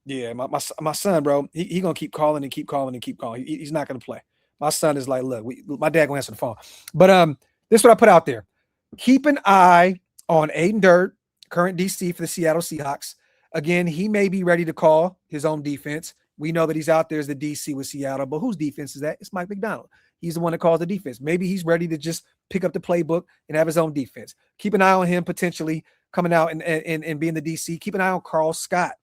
yeah, my son, bro, he gonna keep calling and keep calling and keep calling. He's not gonna play. My son is like, look, my dad gonna answer the phone. But this is what I put out there. Keep an eye on Aiden Dirt, current DC for the Seattle Seahawks. Again, he may be ready to call his own defense. We know that he's out there as the DC with Seattle, but whose defense is that? It's Mike McDonald. He's the one that calls the defense. Maybe he's ready to just pick up the playbook and have his own defense. Keep an eye on him potentially coming out and being the DC. Keep an eye on Carl Scott,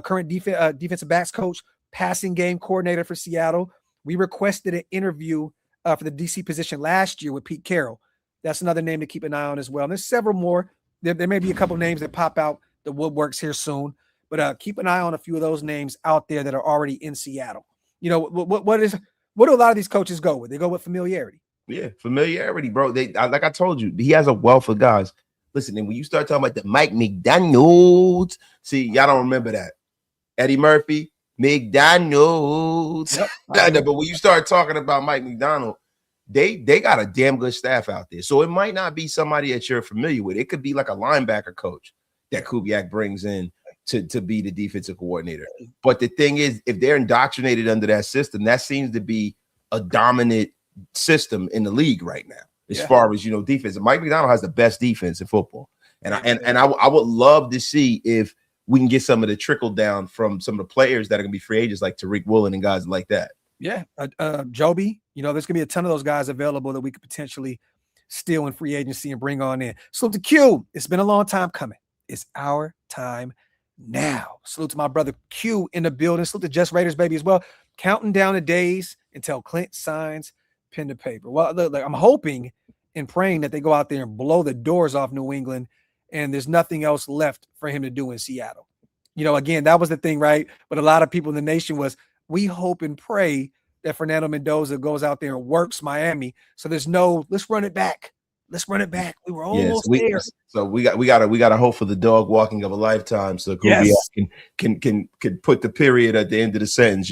current defensive backs coach, passing game coordinator for Seattle. We requested an interview for the DC position last year with Pete Carroll. That's another name to keep an eye on as well. And there's several more. There may be a couple of names that pop out the woodworks here soon, but keep an eye on a few of those names out there that are already in Seattle. What do a lot of these coaches go with? They go with familiarity. Yeah, familiarity, bro. Like I told you, he has a wealth of guys. Listen, and when you start talking about the Mike McDonald's, see, y'all don't remember that. Eddie Murphy, McDonald's. Yep. But when you start talking about Mike McDonald, they got a damn good staff out there. So it might not be somebody that you're familiar with. It could be like a linebacker coach that Kubiak brings in to be the defensive coordinator. But the thing is, if they're indoctrinated under that system, that seems to be a dominant system in the league right now. As far as defense, Mike McDonald has the best defense in football, and I would love to see if we can get some of the trickle down from some of the players that are going to be free agents, like Tariq Woolen and guys like that. Yeah, Joby, there's going to be a ton of those guys available that we could potentially steal in free agency and bring on in. Salute to Q. It's been a long time coming. It's our time now. Salute to my brother Q in the building. Salute to Just Raiders baby as well. Counting down the days until Clint signs pen to paper. Well, look, I'm hoping and praying that they go out there and blow the doors off New England and there's nothing else left for him to do in Seattle. Again, that was the thing, right? But a lot of people in the nation was, we hope and pray that Fernando Mendoza goes out there and works Miami. So there's no, let's run it back. Let's run it back. We were almost there. So we got to hope for the dog walking of a lifetime. So Kubiak can put the period at the end of the sentence,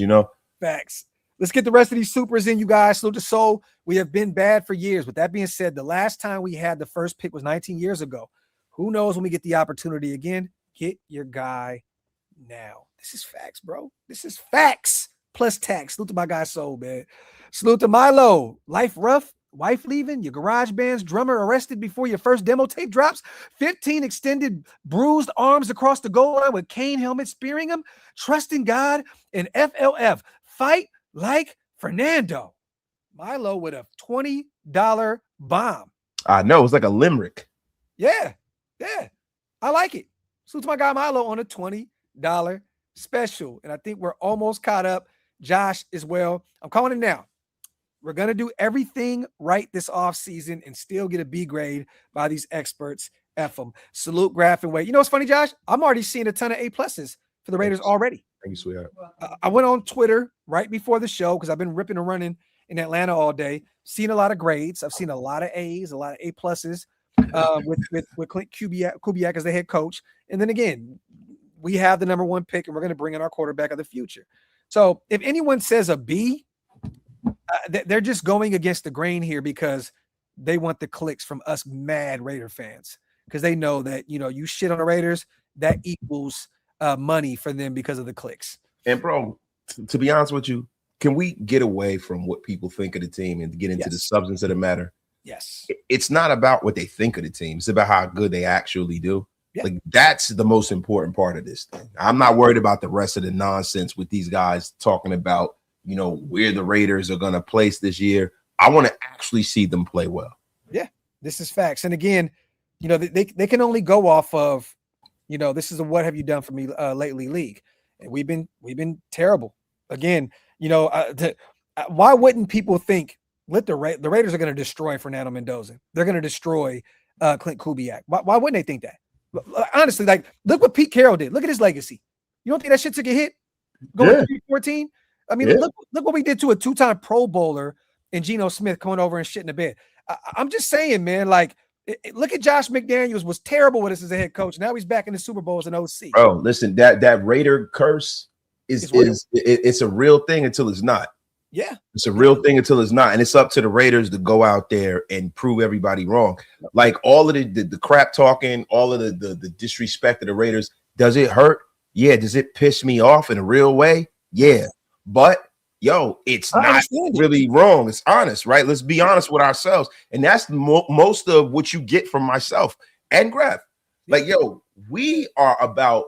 Facts. Let's get the rest of these supers in, you guys. Salute to Soul. We have been bad for years. With that being said, the last time we had the first pick was 19 years ago. Who knows when we get the opportunity again? Get your guy now. This is facts, bro. This is facts plus tax. Salute to my guy Soul, man. Salute to Milo. Life rough. Wife leaving. Your garage band's drummer arrested before your first demo tape drops. 15 extended bruised arms across the goal line with Kane helmet spearing him. Trust in God and FLF. Fight like Fernando. Milo with a $20 bomb. I know. It's like a limerick. Yeah. I like it. Salute to my guy Milo on a $20 special. And I think we're almost caught up. Josh as well. I'm calling it now. We're going to do everything right this offseason and still get a B grade by these experts. F them. Salute, Graphk, and Wade. What's funny, Josh? I'm already seeing a ton of A pluses for the Raiders already. Thank you, sweetheart. I went on Twitter right before the show because I've been ripping and running in Atlanta all day. Seen a lot of grades. I've seen a lot of A's, a lot of A pluses with Klint Kubiak as the head coach. And then again, we have the number one pick and we're going to bring in our quarterback of the future. So if anyone says a B, they're just going against the grain here because they want the clicks from us mad Raider fans because they know that, you shit on the Raiders, that equals money for them because of the clicks. And bro, to be honest with you, can we get away from what people think of the team and get into the substance of the matter? Yes. It's not about what they think of the team. It's about how good they actually do. Yeah. Like that's the most important part of this thing. I'm not worried about the rest of the nonsense with these guys talking about, where the Raiders are going to place this year. I want to actually see them play well. Yeah, this is facts. And again, you know, they can only go off of, you know, this is a what have you done for me lately league. And we've been terrible. Again, you know, why wouldn't people think the Raiders are going to destroy Fernando Mendoza? They're going to destroy Klint Kubiak. Why wouldn't they think that? Honestly, like, look what Pete Carroll did. Look at his legacy. You don't think that shit took a hit? Going 3-14? I mean, look what we did to a 2-time Pro Bowler and Geno Smith coming over and shit in the bed. I'm just saying, man, like, look at Josh McDaniels, was terrible with us as a head coach. Now he's back in the Super Bowl as an OC. Bro, listen, that Raider curse it's a real thing until it's not. Yeah. It's a real thing until it's not. And it's up to the Raiders to go out there and prove everybody wrong. Like, all of the crap talking, all of the disrespect of the Raiders, does it hurt? Yeah. Does it piss me off in a real way? Yeah. But yo, it's not really wrong. It's honest, right? Let's be honest with ourselves. And that's most of what you get from myself and Graphk. Like, yo, we are about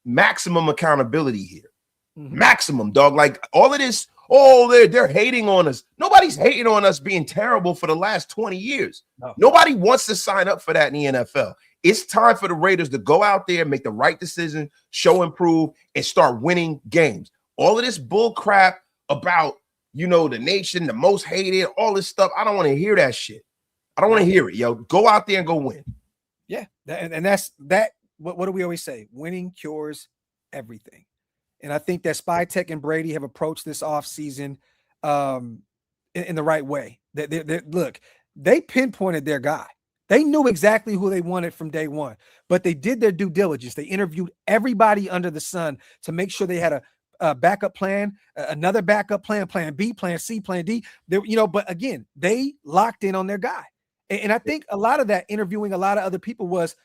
maximum accountability here. Maximum, dog. Like, all of this, they're hating on us. Nobody's hating on us being terrible for the last 20 years. No. Nobody wants to sign up for that in the NFL. It's time for the Raiders to go out there, make the right decision, show improve, and start winning games. All of this bull crap about, you know, the nation, the most hated, all this stuff. I don't want to hear that shit. I don't want to hear it, yo. Go out there and go win. Yeah, and that's that. What do we always say? Winning cures everything. And I think that Spytek and Brady have approached this offseason in the right way. Look, they pinpointed their guy. They knew exactly who they wanted from day one, but they did their due diligence. They interviewed everybody under the sun to make sure they had a backup plan, another backup plan, plan B, plan C, plan D. But again, they locked in on their guy. And I think a lot of that interviewing a lot of other people was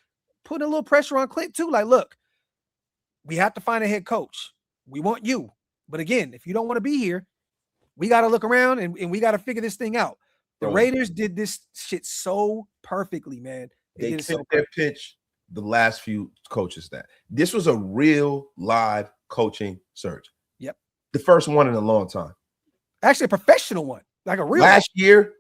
putting a little pressure on Clint too. Like, look, we have to find a head coach. We want you. But again, if you don't want to be here, we got to look around and we got to figure this thing out. The Raiders did this shit so perfectly, man. They killed their pitch the last few coaches that. This was a real live coaching search. Yep. The first one in a long time. Actually, a professional one. Like a real last year,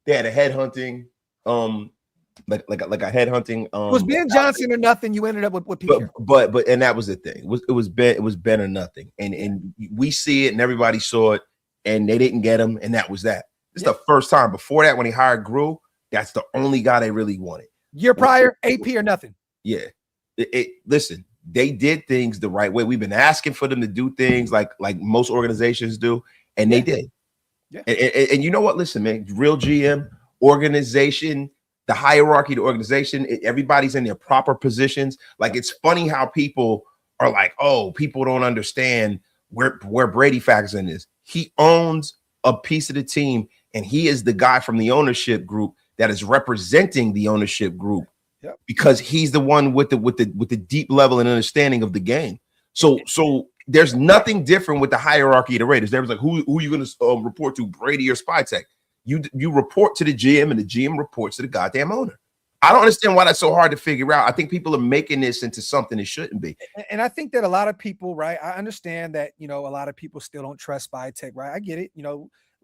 they had a headhunting, like a headhunting. It was Ben Johnson or nothing. You ended up with Peter. But and that was the thing. It was Ben or nothing. And we see it and everybody saw it and they didn't get him, and that was that. It's the first time. Before that, when he hired Grew, that's the only guy they really wanted. Year prior, AP or nothing. Yeah. Listen, they did things the right way. We've been asking for them to do things like most organizations do, and they did. Yeah. And you know what? Listen, man, real GM, organization, the hierarchy, the organization, everybody's in their proper positions. Like, it's funny how people are like, oh, people don't understand where Brady factors in this. He owns a piece of the team, and he is the guy from the ownership group that is representing the ownership group because he's the one with the deep level and understanding of the game. So there's nothing different with the hierarchy of the Raiders. There was like, who are you going to report to, Brady or Spytek? You report to the GM, and the GM reports to the goddamn owner. I don't understand why that's so hard to figure out. I think people are making this into something it shouldn't be. And I think that a lot of people, right? I understand that, a lot of people still don't trust Spytek, right? I get it.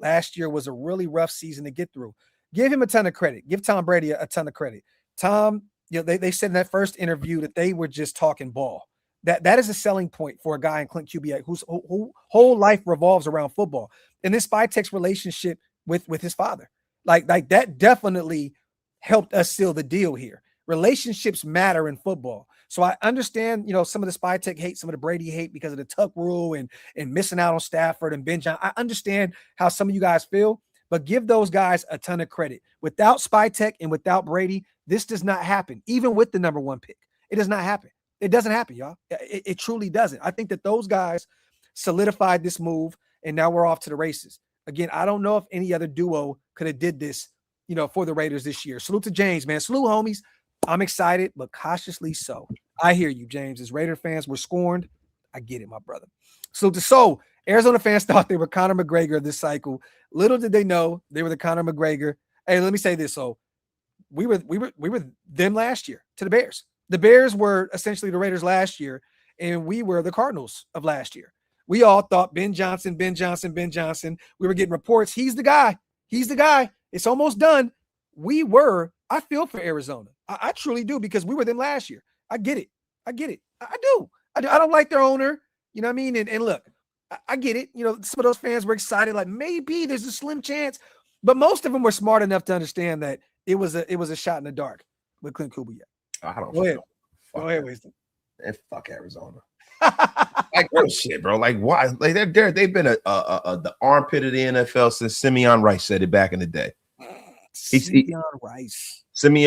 Last year was a really rough season to get through. Give him a ton of credit. Give Tom Brady a ton of credit. Tom, they said in that first interview that they were just talking ball. That is a selling point for a guy in Clint Kubiak whose whole life revolves around football. And this Spytek's relationship with his father, like that definitely helped us seal the deal here. Relationships matter in football. So I understand, some of the Spytek hate, some of the Brady hate because of the Tuck rule and missing out on Stafford and Ben Johnson. I understand how some of you guys feel, but give those guys a ton of credit. Without Spytek and without Brady, this does not happen. Even with the number one pick, it does not happen. It doesn't happen, y'all. It truly doesn't. I think that those guys solidified this move, and now we're off to the races. Again, I don't know if any other duo could have did this, for the Raiders this year. Salute to James, man. Salute, homies. I'm excited, but cautiously so. I hear you, James. As Raider fans were scorned, I get it, my brother. Salute to So. Arizona fans thought they were Conor McGregor this cycle. Little did they know they were the Conor McGregor. Hey, let me say this. So we were them last year to the Bears. The Bears were essentially the Raiders last year, and we were the Cardinals of last year. We all thought Ben Johnson. We were getting reports. He's the guy. It's almost done. I feel for Arizona. I truly do, because we were them last year. I get it. I do. I don't like their owner. You know what I mean? And look, I get it. You know, some of those fans were excited, like maybe there's a slim chance, but most of them were smart enough to understand that it was a shot in the dark with Klint Kubiak. I don't Go ahead. know. Go ahead, Winston. And fuck Arizona. Like real shit, bro. Like why? Like they've been the armpit of the NFL since Simeon Rice said it back in the day. Simeon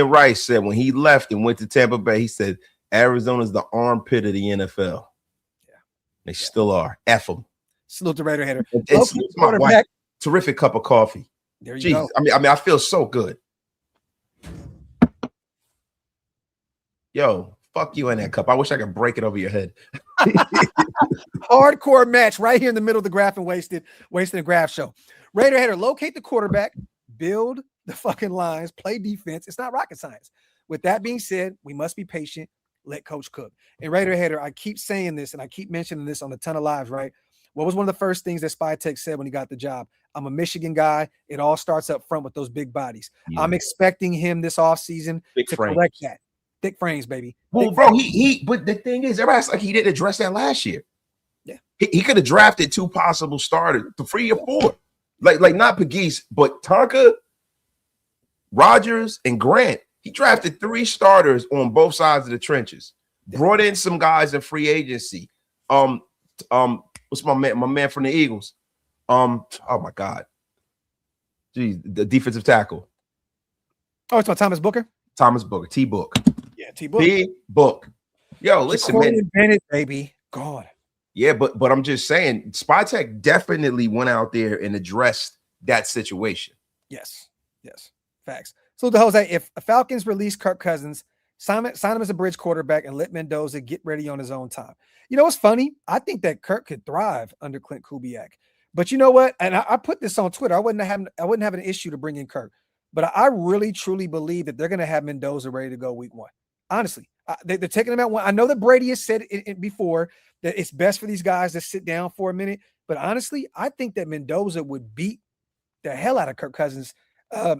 Rice said when he left and went to Tampa Bay, he said Arizona's the armpit of the NFL. Yeah, they still are. F them. Salute the Raider hater. It's my wife. Terrific cup of coffee. There you go. I mean, I feel so good. Yo, fuck you in that cup. I wish I could break it over your head. Hardcore match right here in the middle of the Graphk and Wasted and Graphk show. Raider hater, locate the quarterback, build the fucking lines, play defense. It's not rocket science. With that being said, we must be patient. Let coach cook. And Raider hater, I keep saying this and I keep mentioning this on a ton of lives, right? What was one of the first things that Spytech said when he got the job? I'm a Michigan guy. It all starts up front with those big bodies. Yeah. I'm expecting him this offseason to correct that. Thick frames, baby. Well, bro, but the thing is, everybody's like he didn't address that last year. Yeah. He could have drafted 2 possible starters, 3 or 4. Like not Pegues, but Tonka, Rodgers, and Grant. He drafted 3 starters on both sides of the trenches. Brought in some guys in free agency. What's my man from the Eagles? Oh my God. Geez, the defensive tackle. Oh, it's about Thomas Booker? T-Book. Yeah, T-Book. T-Book. Yo, listen, man. Bennett, baby. God. Yeah, but I'm just saying, Spytech definitely went out there and addressed that situation. Yes. Facts. So the Jose, if Falcons release Kirk Cousins, sign him as a bridge quarterback and let Mendoza get ready on his own time. You know what's funny? I think that Kirk could thrive under Klint Kubiak. But you know what? And I put this on Twitter. I wouldn't have an issue to bring in Kirk. But I really, truly believe that they're going to have Mendoza ready to go week 1. Honestly, they're taking him out one. I know that Brady has said it before that it's best for these guys to sit down for a minute. But honestly, I think that Mendoza would beat the hell out of Kirk Cousins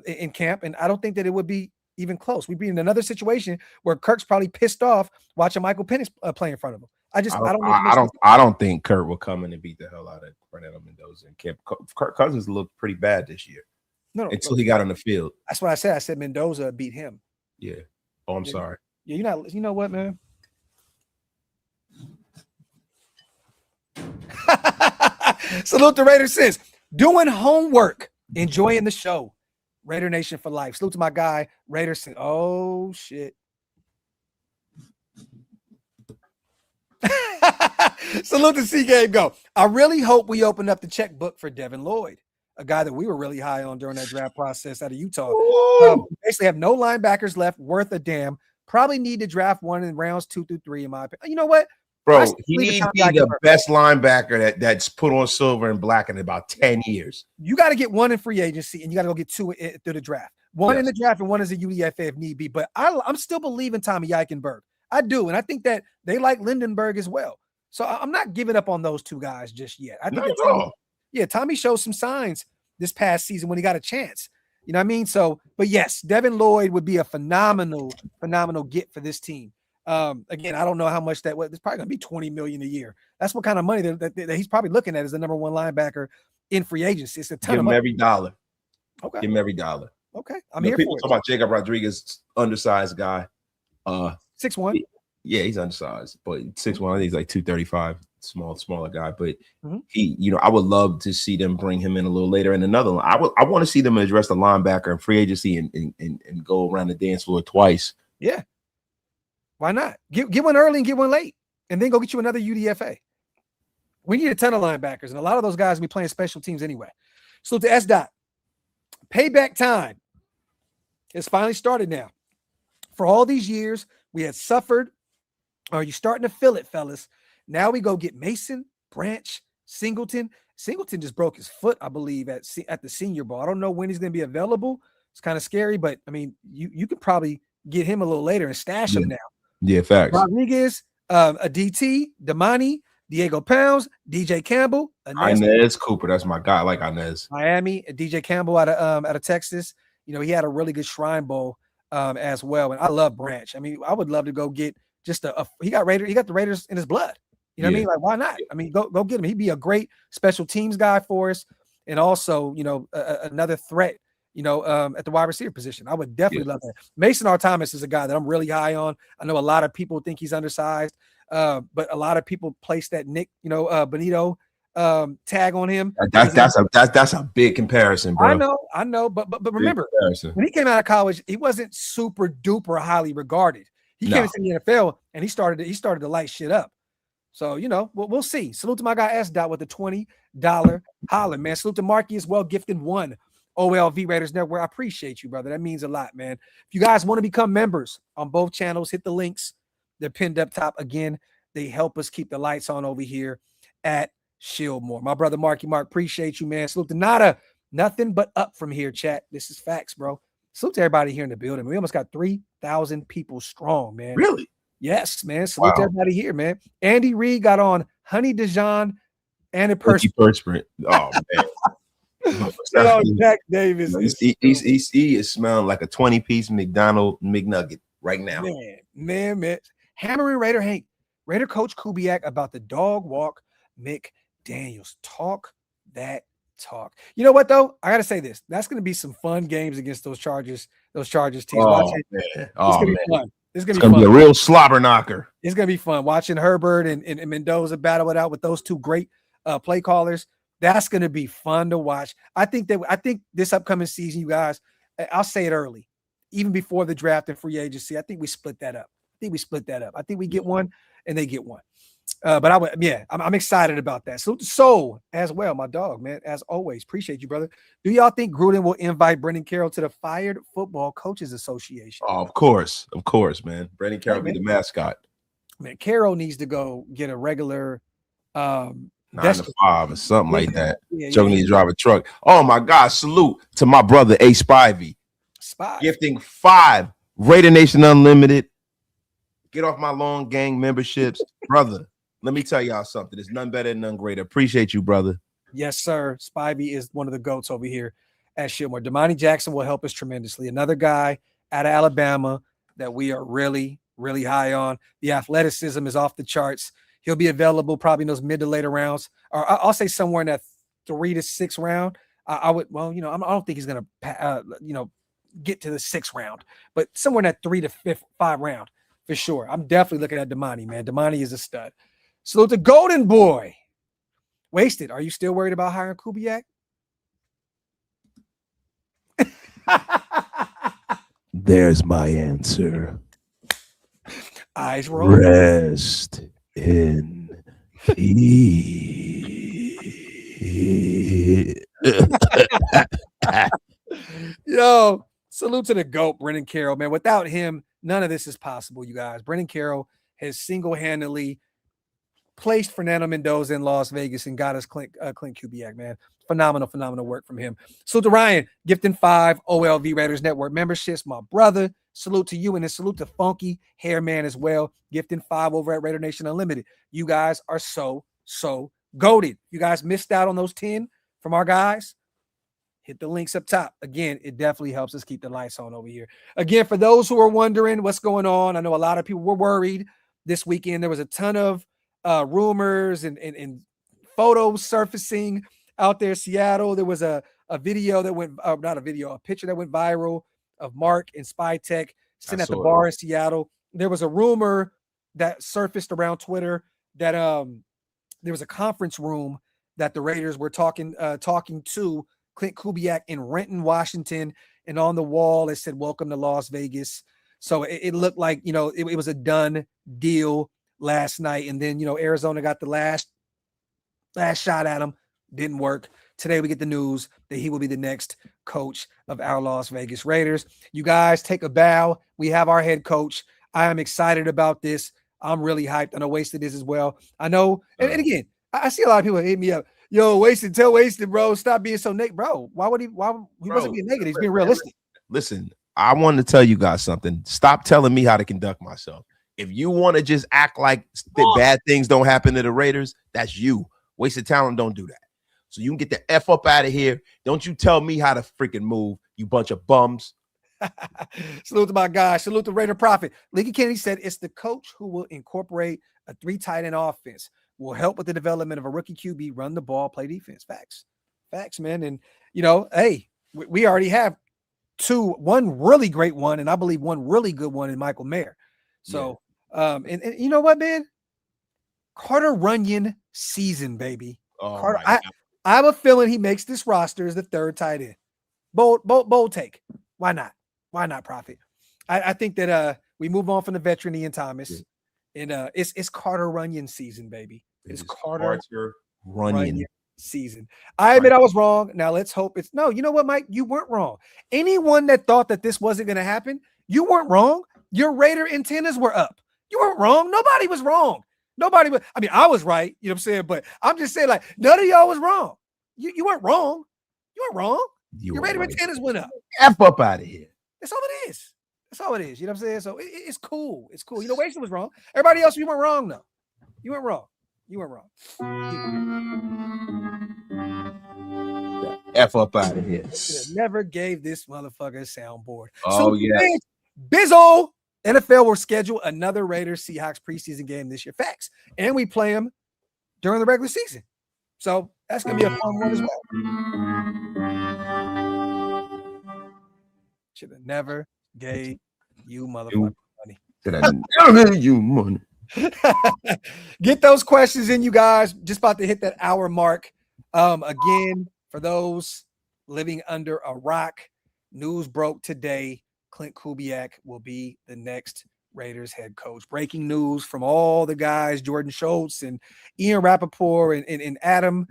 in camp. And I don't think that it would be even close. We'd be in another situation where Kirk's probably pissed off watching Michael Penix play in front of him. I don't think Kirk will come in and beat the hell out of Fernando Mendoza in camp. Kirk Cousins looked pretty bad this year. No, until he got on the field. That's what I said. I said Mendoza beat him. Yeah. Oh, I'm sorry. Yeah, you're not. You know what, man? Salute the Raider says, doing homework, enjoying the show. Raider Nation for life. Salute to my guy, Raider says. Oh shit. Salute to C-Game Go. I really hope we open up the checkbook for Devin Lloyd, a guy that we were really high on during that draft process out of Utah. Basically have no linebackers left worth a damn. Probably need to draft one in rounds 2 through 3, in my opinion. You know what? Bro, he needs to be the best linebacker that's put on silver and black in about 10 years. You got to get one in free agency, and you got to go get 2 through the draft. One in the draft and one as a UDFA if need be. But I'm still believing Tommy Eichenberg. I do, and I think that they like Lindenberg as well. So I'm not giving up on those 2 guys just yet. I think Tommy showed some signs this past season when he got a chance. You know what I mean? So, but yes, Devin Lloyd would be a phenomenal get for this team. Again, I don't know how much that was. It's probably going to be $20 million a year. That's what kind of money that he's probably looking at as the number 1 linebacker in free agency. It's a ton of money. Every dollar. Okay. Give him every dollar. Okay. I'm here people for it. Talk about Jacob Rodriguez, undersized guy. 6'1". Yeah, he's undersized, but 6'1". I think he's like 235, smaller guy. But he, I would love to see them bring him in a little later. And another one, I want to see them address the linebacker in free agency and go around the dance floor twice. Yeah. Why not? Get one early and get one late, and then go get you another UDFA. We need a ton of linebackers, and a lot of those guys will be playing special teams anyway. So to S. Payback time has finally started now. For all these years, we had suffered. Are you starting to feel it, fellas? Now we go get Mason, Branch, Singleton. Singleton just broke his foot, I believe, at the Senior Bowl. I don't know when he's going to be available. It's kind of scary, but, I mean, you could probably get him a little later and stash him now. Yeah, facts. Rodriguez, a DT, Damani, Diego Pounds, DJ Campbell, Inez Cooper. That's my guy. I like Inez. Miami, DJ Campbell out of Texas. You know, he had a really good Shrine Bowl as well. And I love Branch. I mean, I would love to go get just he got the Raiders in his blood. You know what I mean? Like, why not? I mean, go get him. He'd be a great special teams guy for us. And also, you know, another threat, you know, at the wide receiver position. I would definitely love that. Mason R. Thomas is a guy that I'm really high on. I know a lot of people think he's undersized, but a lot of people place that Nick, you know, Benito tag on him. That's a big comparison, bro. I know, but remember, when he came out of college, he wasn't super duper highly regarded. He came into the NFL and he started to light shit up. So, you know, we'll see. Salute to my guy S. Dot with the $20 holler, man. Salute to Marky as well, gifting one OLV Raiders Network. I appreciate you, brother. That means a lot, man. If you guys want to become members on both channels, hit the links. They're pinned up top. Again, they help us keep the lights on over here at Shieldmore. My brother Marky Mark, appreciate you, man. Salute to Nada. Nothing but up from here, chat. This is facts, bro. Salute to everybody here in the building. We almost got 3,000 people strong, man. Really? Yes, man. Salute to everybody here, man. Andy Reid got on Honey Dijon and a person. Oh, man. Jack Davis. He is smelling like a 20-piece McDonald's McNugget right now. Man. Hammering Raider Hank. Raider coach Kubiak about the dog walk McDaniels. Talk that talk. You know what, though? I got to say this. That's going to be some fun games against those Chargers teams. Oh, man. It's going to be fun. It's gonna be a real slobber knocker. It's gonna be fun watching Herbert and Mendoza battle it out with those two great play callers. That's gonna be fun to watch. I think this upcoming season, you guys, I'll say it early, even before the draft and free agency. I think we split that up. I think we get one and they get one. But I'm excited about that. Salute to Soul as well, my dog, man. As always, appreciate you, brother. Do y'all think Gruden will invite Brendan Carroll to the Fired Football Coaches Association? Oh, of course, man. Brendan Carroll be the mascot. Man, Carroll needs to go get a regular 9 to 5 or something like that. Joe needs to drive a truck. Oh my God! Salute to my brother A Spivey. Gifting 5 Raider Nation Unlimited. Get off my long gang memberships, brother. Let me tell y'all something. There's none better and none greater. Appreciate you, brother. Yes, sir. Spivey is one of the GOATs over here at Shieldmore. Damani Jackson will help us tremendously. Another guy out of Alabama that we are really, really high on. The athleticism is off the charts. He'll be available probably in those mid to later rounds, or I'll say somewhere in that 3 to 6 round. I don't think he's going to, get to the 6th round, but somewhere in that 3 to 5 round for sure. I'm definitely looking at Damani, man. Damani is a stud. Salute to Golden Boy. Wasted. Are you still worried about hiring Kubiak? There's my answer. Eyes roll. Rest in peace. Yo, salute to the GOAT, Brendan Carroll, man. Without him, none of this is possible, you guys. Brendan Carroll has single-handedly placed Fernando Mendoza in Las Vegas and got us Clint Kubiak, man. Phenomenal work from him. Salute to Ryan, gifting 5 OLV Raiders Network memberships. My brother, salute to you, and then salute to Funky Hairman as well, gifting 5 over at Raider Nation Unlimited. You guys are so goated. You guys missed out on those 10 from our guys. Hit the links up top. Again, it definitely helps us keep the lights on over here. Again, for those who are wondering what's going on, I know a lot of people were worried this weekend. There was a ton of rumors and photos surfacing out there in Seattle. There was a video that went, a picture that went viral of Mark and Spy Tech sitting at the bar in Seattle. There was a rumor that surfaced around Twitter that there was a conference room that the Raiders were talking to Clint Kubiak in Renton, Washington, and on the wall it said, "Welcome to Las Vegas." So it looked like, it was a done deal last night. And then, Arizona got the last shot at him. Didn't work. Today we get the news that he will be the next coach of our Las Vegas Raiders. You guys take a bow. We have our head coach. I am excited about this. I'm really hyped. I know Wasted is as well. I know. And again, I see a lot of people hit me up. Yo, Wasted, tell Wasted, bro, stop being so negative. Bro, he wasn't being negative. He's being realistic. Listen, I wanted to tell you guys something. Stop telling me how to conduct myself. If you want to just act like bad things don't happen to the Raiders, that's you. Wasted talent don't do that. So you can get the F up out of here. Don't you tell me how to freaking move, you bunch of bums. Salute to my guy. Salute to Raider Prophet. Lincoln Kennedy said it's the coach who will incorporate a 3 tight end offense, will help with the development of a rookie QB, run the ball, play defense. Facts, man. And, hey, we already have one really great one, and I believe one really good one in Michael Mayer. So, and you know what, man? Carter Runyon season, baby. Oh, Carter, I have a feeling he makes this roster as the 3rd tight end. Bold take. Why not? Why not, Prophet? I think that we move on from the veteran Ian Thomas, and it's Carter Runyon season, baby. It's Carter Runyon season. I admit I was wrong. Now let's hope it's no. You know what, Mike? You weren't wrong. Anyone that thought that this wasn't going to happen, you weren't wrong. Your Raider antennas were up. You weren't wrong. Nobody was wrong. Nobody was. I mean, I was right. You know what I'm saying? But I'm just saying, like, none of y'all was wrong. You weren't wrong. You weren't wrong. Your Raider antennas went up. F up out of here. That's all it is. That's all it is. You know what I'm saying? So it's cool. It's cool. Wasted was wrong. Everybody else, you weren't wrong, though. You weren't wrong. You weren't wrong. F up out of here. Never gave this motherfucker a soundboard. Oh, yeah. Bizzle. NFL will schedule another Raiders Seahawks preseason game this year. Facts. And we play them during the regular season. So that's going to be a fun one as well. Should have never gave you motherfucking money. Should have never gave you money. Get those questions in, you guys. Just about to hit that hour mark. Again, for those living under a rock, news broke today. Klint Kubiak will be the next Raiders head coach. Breaking news from all the guys, Jordan Schultz and Ian Rappaport and Adam,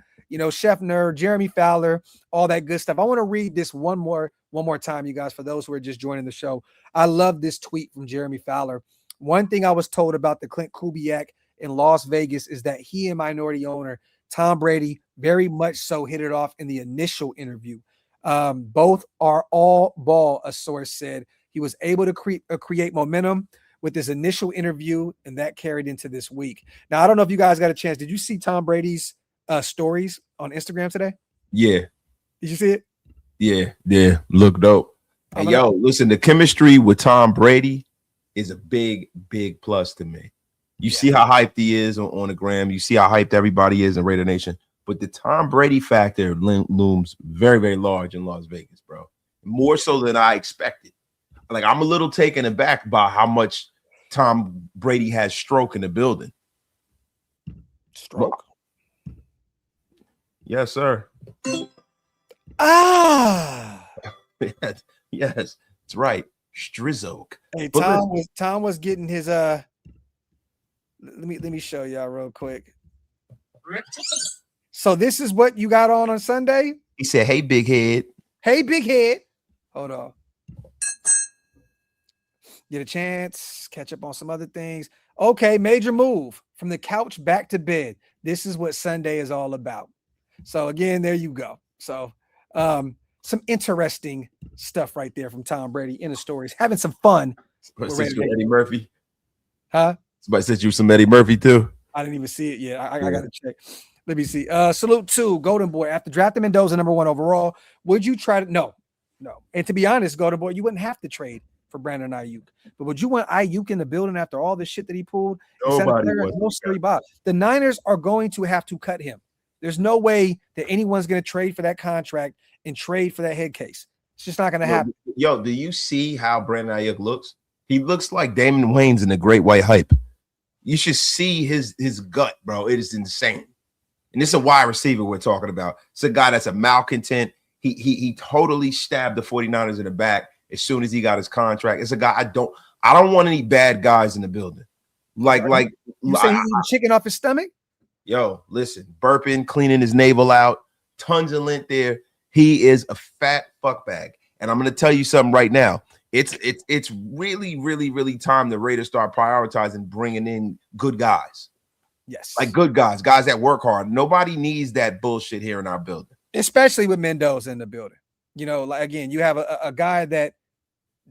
Scheffner, Jeremy Fowler, all that good stuff. I want to read this one more time, you guys, for those who are just joining the show. I love this tweet from Jeremy Fowler. One thing I was told about the Klint Kubiak in Las Vegas is that he and minority owner Tom Brady very much so hit it off in the initial interview. Both are all ball, a source said. He was able to create momentum with this initial interview, and that carried into this week. Now, I don't know if you guys got a chance. Did you see Tom Brady's stories on Instagram today? Yeah. Did you see it? Yeah. Look dope. And listen, the chemistry with Tom Brady is a big, big plus to me. You see how hyped he is on the gram. You see how hyped everybody is in Raider Nation. But the Tom Brady factor looms very, very large in Las Vegas, bro. More so than I expected. Like, I'm a little taken aback by how much Tom Brady has stroke in the building. Stroke? Yes, sir. Yes, it's right. Strizzoke. Hey, Tom was getting his let me show y'all real quick. So this is what you got on Sunday? He said, "Hey, big head." Hey, big head. Hold on. Get a chance, catch up on some other things. Okay, major move from the couch back to bed. This is what Sunday is all about. So again, there you go. So some interesting stuff right there from Tom Brady in the stories. Having some fun. Eddie Murphy. Huh? Somebody sent you some Eddie Murphy too. I didn't even see it yet. I got to check. Let me see. Salute to Golden Boy. After drafting Mendoza #1 overall, would you try to? No. And to be honest, Golden Boy, you wouldn't have to trade for Brandon Ayuk. But would you want Ayuk in the building after all the shit that he pulled? Nobody was. The Niners are going to have to cut him. There's no way that anyone's going to trade for that contract and trade for that head case. It's just not going to happen. Yo, do you see how Brandon Ayuk looks? He looks like Damon Wayans in the Great White Hype. You should see his gut, bro. It is insane. And this is a wide receiver we're talking about. It's a guy that's a malcontent. He totally stabbed the 49ers in the back as soon as he got his contract. It's a guy I don't want any bad guys in the building. Like you say he's eating chicken off his stomach? Yo, listen, burping, cleaning his navel out, tons of lint there. He is a fat fuck bag. And I'm gonna tell you something right now. It's really, really, really time the Raiders start prioritizing bringing in good guys. Yes, like good guys that work hard. Nobody needs that bullshit here in our building, especially with Mendoza in the building. Like again, you have a guy that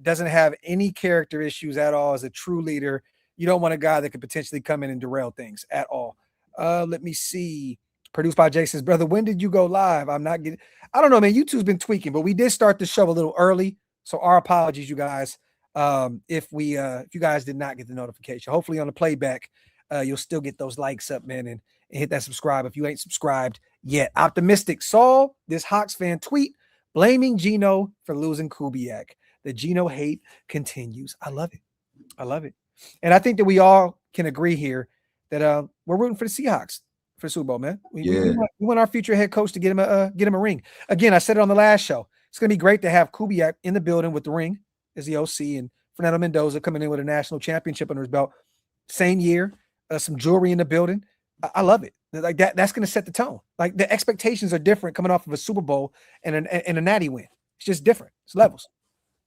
doesn't have any character issues at all, is a true leader, You don't want a guy that could potentially come in and derail things at all. Let me see. Produced by Jason's brother. When did you go live? I don't know, man. YouTube's been tweaking, but we did start the show a little early. So our apologies, you guys. If you guys did not get the notification, hopefully on the playback, you'll still get those likes up, man, and hit that subscribe if you ain't subscribed yet. Optimistic saw this Hawks fan tweet blaming Geno for losing Kubiak. The Geno hate continues. I love it. I love it. And I think that we all can agree here that we're rooting for the Seahawks for Super Bowl, man. We want our future head coach to get him a ring. Again, I said it on the last show. It's going to be great to have Kubiak in the building with the ring as the OC and Fernando Mendoza coming in with a national championship under his belt. Same year, some jewelry in the building. I love it. Like that's going to set the tone. Like the expectations are different coming off of a Super Bowl and a natty win. It's just different. It's levels.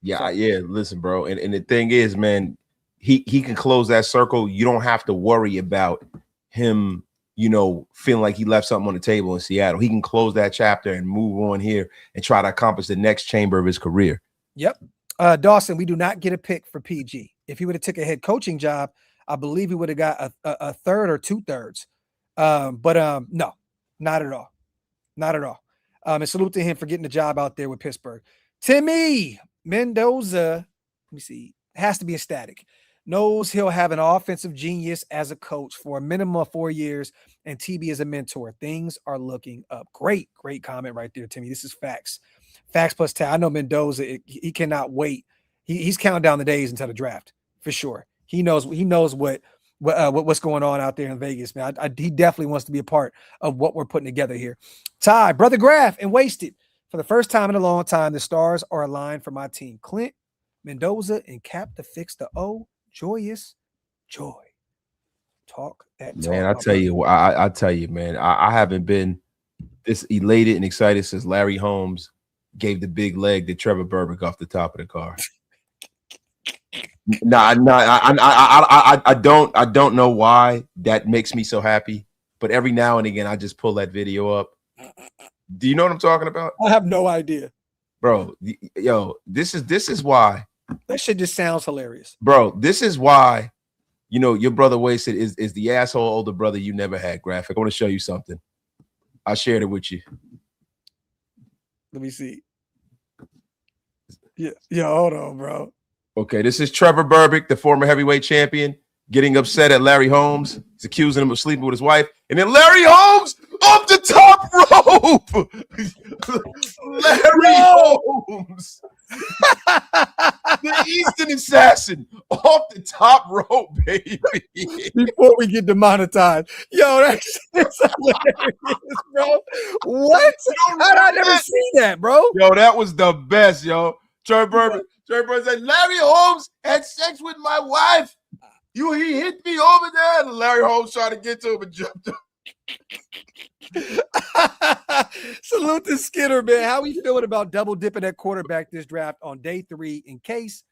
Yeah, yeah. Listen, bro. And the thing is, man, he can close that circle. You don't have to worry about him, feeling like he left something on the table in Seattle. He can close that chapter and move on here and try to accomplish the next chamber of his career. Yep. Dawson, we do not get a pick for PG. If he would have took a head coaching job, I believe he would have got a third or 2/3. No, not at all. Not at all. And salute to him for getting the job out there with Pittsburgh. Timmy Mendoza, let me see, has to be ecstatic. Knows he'll have an offensive genius as a coach for a minimum of 4 years, and TB as a mentor. Things are looking up. Great comment right there, Timmy. This is facts. Facts plus 10. I know Mendoza, he cannot wait. He's counting down the days until the draft for sure. He knows what's going on out there in Vegas, man. He definitely wants to be a part of what we're putting together here. Ty, brother Graphk, and Wasted. For the first time in a long time, the stars are aligned for my team. Clint, Mendoza, and Cap to fix the O. Joyous joy. Talk that talk. Man, I tell you, man, I haven't been this elated and excited since Larry Holmes gave the big leg to Trevor Burbick off the top of the car. I don't know why that makes me so happy, but every now and again I just pull that video up. Do you know what I'm talking about? I have no idea, bro. This is why that shit just sounds hilarious, bro. This is why, your brother Wasted is the asshole older brother you never had. Graphk, I want to show you something. I shared it with you. Let me see. Yeah, hold on, bro. Okay, this is Trevor Burbick, the former heavyweight champion, getting upset at Larry Holmes. He's accusing him of sleeping with his wife. And then Larry Holmes off the top rope. Larry Holmes. The Eastern Assassin off the top rope, baby. Before we get demonetized. Yo, that's hilarious, bro. What? How did I never see that, bro? Yo, that was the best, yo. Trevor Burbick said, Larry Holmes had sex with my wife. He hit me over there. And Larry Holmes tried to get to him and jumped up. Salute to Skinner, man. How we feeling about double dipping at quarterback this draft on day 3 in case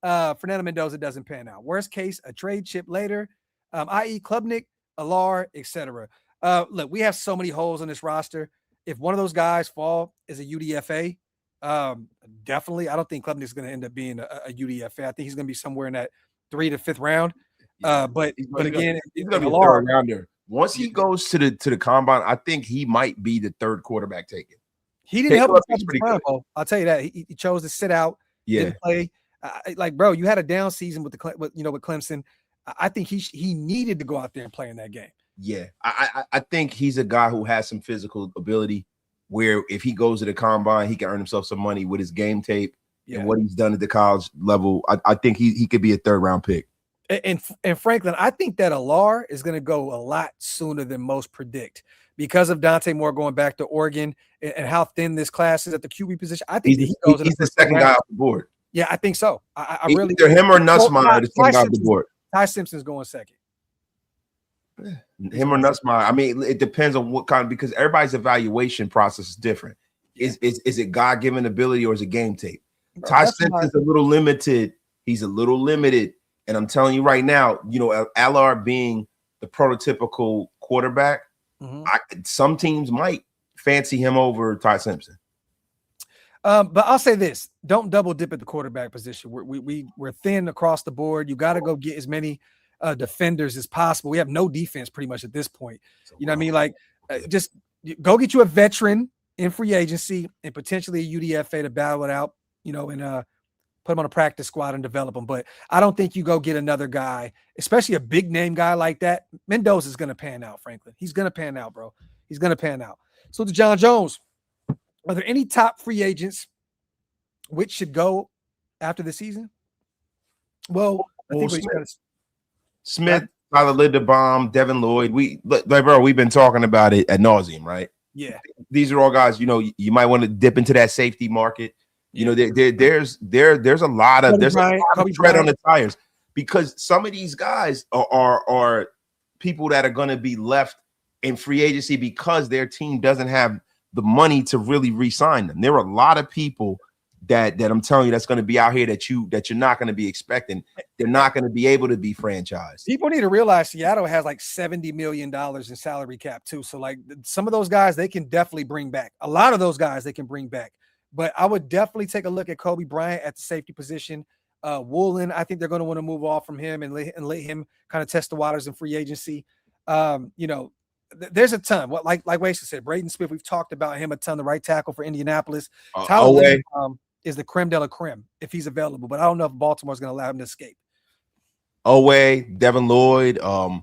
Fernando Mendoza doesn't pan out? Worst case, a trade chip later, i.e. Klubnik, Alar, etc. Look, we have so many holes in this roster. If one of those guys fall as a UDFA, definitely, I don't think Klubnik's going to end up being a UDFA. I think he's going to be somewhere in that 3 to 5th round. But again, he's going to be a third rounder. Once he goes to the combine, I think he might be the third quarterback taken. He didn't help himself pretty good. I'll tell you that. He chose to sit out. Yeah. Didn't play. Bro, you had a down season with Clemson. I think he needed to go out there and play in that game. Yeah. I think he's a guy who has some physical ability where if he goes to the combine, he can earn himself some money with his game tape and what he's done at the college level. I think he could be a 3rd round pick. And Franklin, I think that Alar is going to go a lot sooner than most predict because of Dante Moore going back to Oregon and how thin this class is at the QB position. I think he's the second guy off the board. Yeah, I think so. I really either him or Nussmeier, the second guy off the board. Ty Simpson's going second. Him or Nussmeier. I mean, it depends on what kind, because everybody's evaluation process is different. Is it God-given ability or is it game tape? Bro, Ty Simpson's a little limited. He's a little limited. And I'm telling you right now, Alar being the prototypical quarterback, some teams might fancy him over Ty Simpson. But I'll say this: don't double dip at the quarterback position. We're thin across the board. You got to go get as many defenders as possible. We have no defense pretty much at this point. You know what I mean? Like, just go get you a veteran in free agency and potentially a UDFA to battle it out, you know, and put him on a practice squad and develop him. But I don't think you go get another guy, especially a big name guy like that. Mendoza's going to pan out, Franklin. He's going to pan out, bro. He's going to pan out. So to John Jones, are there any top free agents which should go after the season? Well, I think Smith, Tyler Linderbaum, Devin Lloyd. We've been talking about it ad nauseum, right? Yeah. These are all guys, you know, you might want to dip into that safety market. You know, there's a lot of tread on the tires, because some of these guys are people that are going to be left in free agency because their team doesn't have the money to really re-sign them. There are a lot of people that I'm telling you that's going to be out here that you're not going to be expecting. They're not going to be able to be franchised. People need to realize Seattle has like $70 million in salary cap too. So like some of those guys they can definitely bring back. A lot of those guys they can bring back. But I would definitely take a look at Kobe Bryant at the safety position. Woolen, I think they're going to want to move off from him and let him kind of test the waters in free agency. You know, there's a ton. What like Wason said, Braden Smith, we've talked about him a ton, the right tackle for Indianapolis. Tyler is the creme de la creme if he's available, but I don't know if Baltimore's going to allow him to escape. Devin Lloyd. I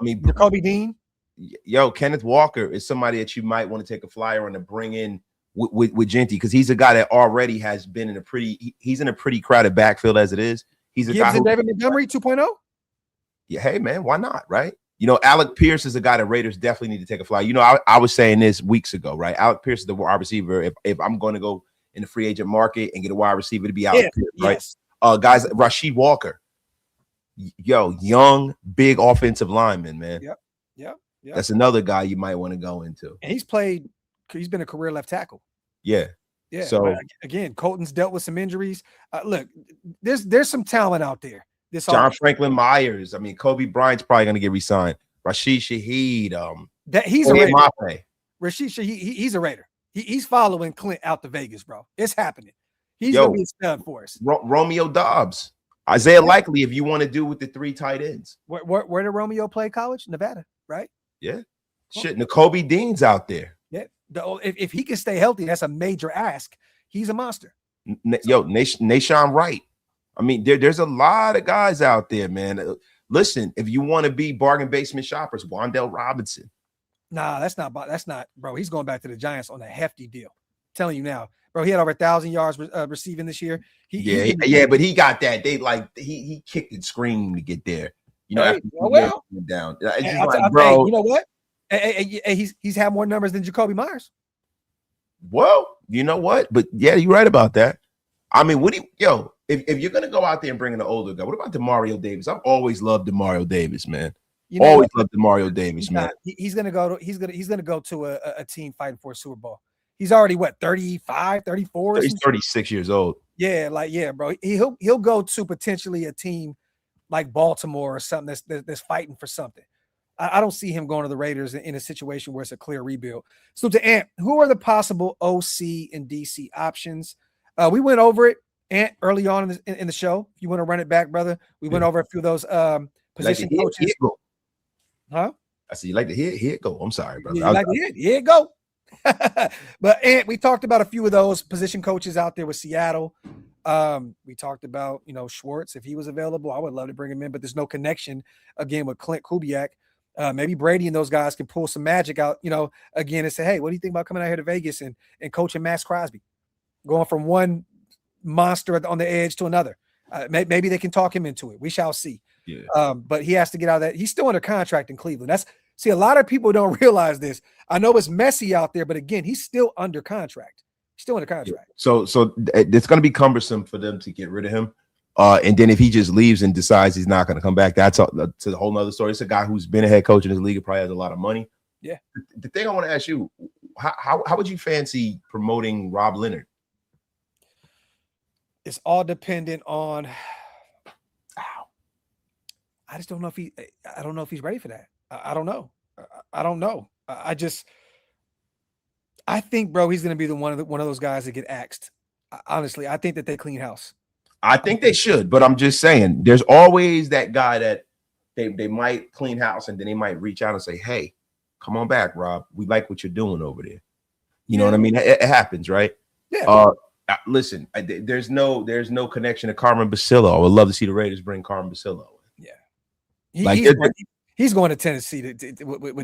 mean, Jacoby Dean. Kenneth Walker is somebody that you might want to take a flyer on to bring in with Genty, because he's a guy that already has been in he's in a pretty crowded backfield as it is. He's a guy who, David Montgomery 2.0. Yeah, hey man, why not, right? You know, Alec Pierce is a guy that Raiders definitely need to take a flyer. You know, I was saying this weeks ago, right? Alec Pierce is the wide receiver. If I'm going to go in the free agent market and get a wide receiver, to be Alec Pierce, right? Yes. Guys, Rasheed Walker, young, big offensive lineman, man. Yep. That's another guy you might want to go into. And he's been a career left tackle. Yeah. So again, Colton's dealt with some injuries. Look, there's some talent out there. John Franklin Myers. I mean, Kobe Bryant's probably going to get re-signed. Rashid Shaheed. He's a Raider. Rashid Shaheed, he's a Raider. He's following Clint out to Vegas, bro. It's happening. He's going to be a stud for us. Romeo Dobbs. Isaiah Likely, if you want to do with the 3 tight ends. Where did Romeo play college? Nevada, right? Yeah. Shit, Nakobe Dean's out there. Yeah. If he can stay healthy, that's a major ask. He's a monster. Nashawn Wright. I mean, there's a lot of guys out there, man. Listen, if you want to be bargain basement shoppers, Wan'Dale Robinson. Nah, that's not, bro. He's going back to the Giants on a hefty deal. I'm telling you now, bro. He had over 1,000 yards receiving this year. But he got that. He kicked and screamed to get there. You know, down. Bro, you know what? He's had more numbers than Jacoby Myers. Well, you know what? But yeah, you're right about that. I mean, if you're gonna go out there and bring in an older guy, what about DeMario Davis? I've always loved DeMario Davis, man. Always loved DeMario Davis, man. He's gonna go to a team fighting for a Super Bowl. He's already 35, 34. He's 36 years old. Yeah, bro. He'll go to potentially a team like Baltimore or something that's fighting for something. I don't see him going to the Raiders in a situation where it's a clear rebuild. So to Ant, who are the possible OC and DC options? We went over it, Ant, early on in the show. If you want to run it back, brother, we went over a few of those position coaches. Huh? I see you like to hear it go. I'm sorry, brother. You like to hear it? Here it go. But Ant, we talked about a few of those position coaches out there with Seattle. We talked about, Schwartz, if he was available, I would love to bring him in, but there's no connection again with Klint Kubiak. Maybe Brady and those guys can pull some magic out, again, and say, hey, what do you think about coming out here to Vegas and coaching Max Crosby, going from one monster on the edge to another? Maybe they can talk him into it. We shall see. Yeah. But he has to get out of that. He's still under contract in Cleveland. A lot of people don't realize this. I know it's messy out there, but again, he's still under contract. Still under contract. So it's going to be cumbersome for them to get rid of him. And then if he just leaves and decides he's not going to come back, that's a whole nother story. It's a guy who's been a head coach in this league and probably has a lot of money. Yeah. The thing I want to ask you, how would you fancy promoting Rob Leonard? It's all dependent on. I just don't know I don't know if he's ready for that. I don't know. I think, bro, he's going to be one of those guys that get axed. Honestly, I think that they clean house. I think they should, but I'm just saying there's always that guy that they might clean house, and then they might reach out and say, "Hey, come on back, Rob. We like what you're doing over there." You know what I mean? It happens, right? Yeah. Listen, there's no connection to Carmen Basillo. I would love to see the Raiders bring Carmen Basillo. Yeah, he's going to Tennessee with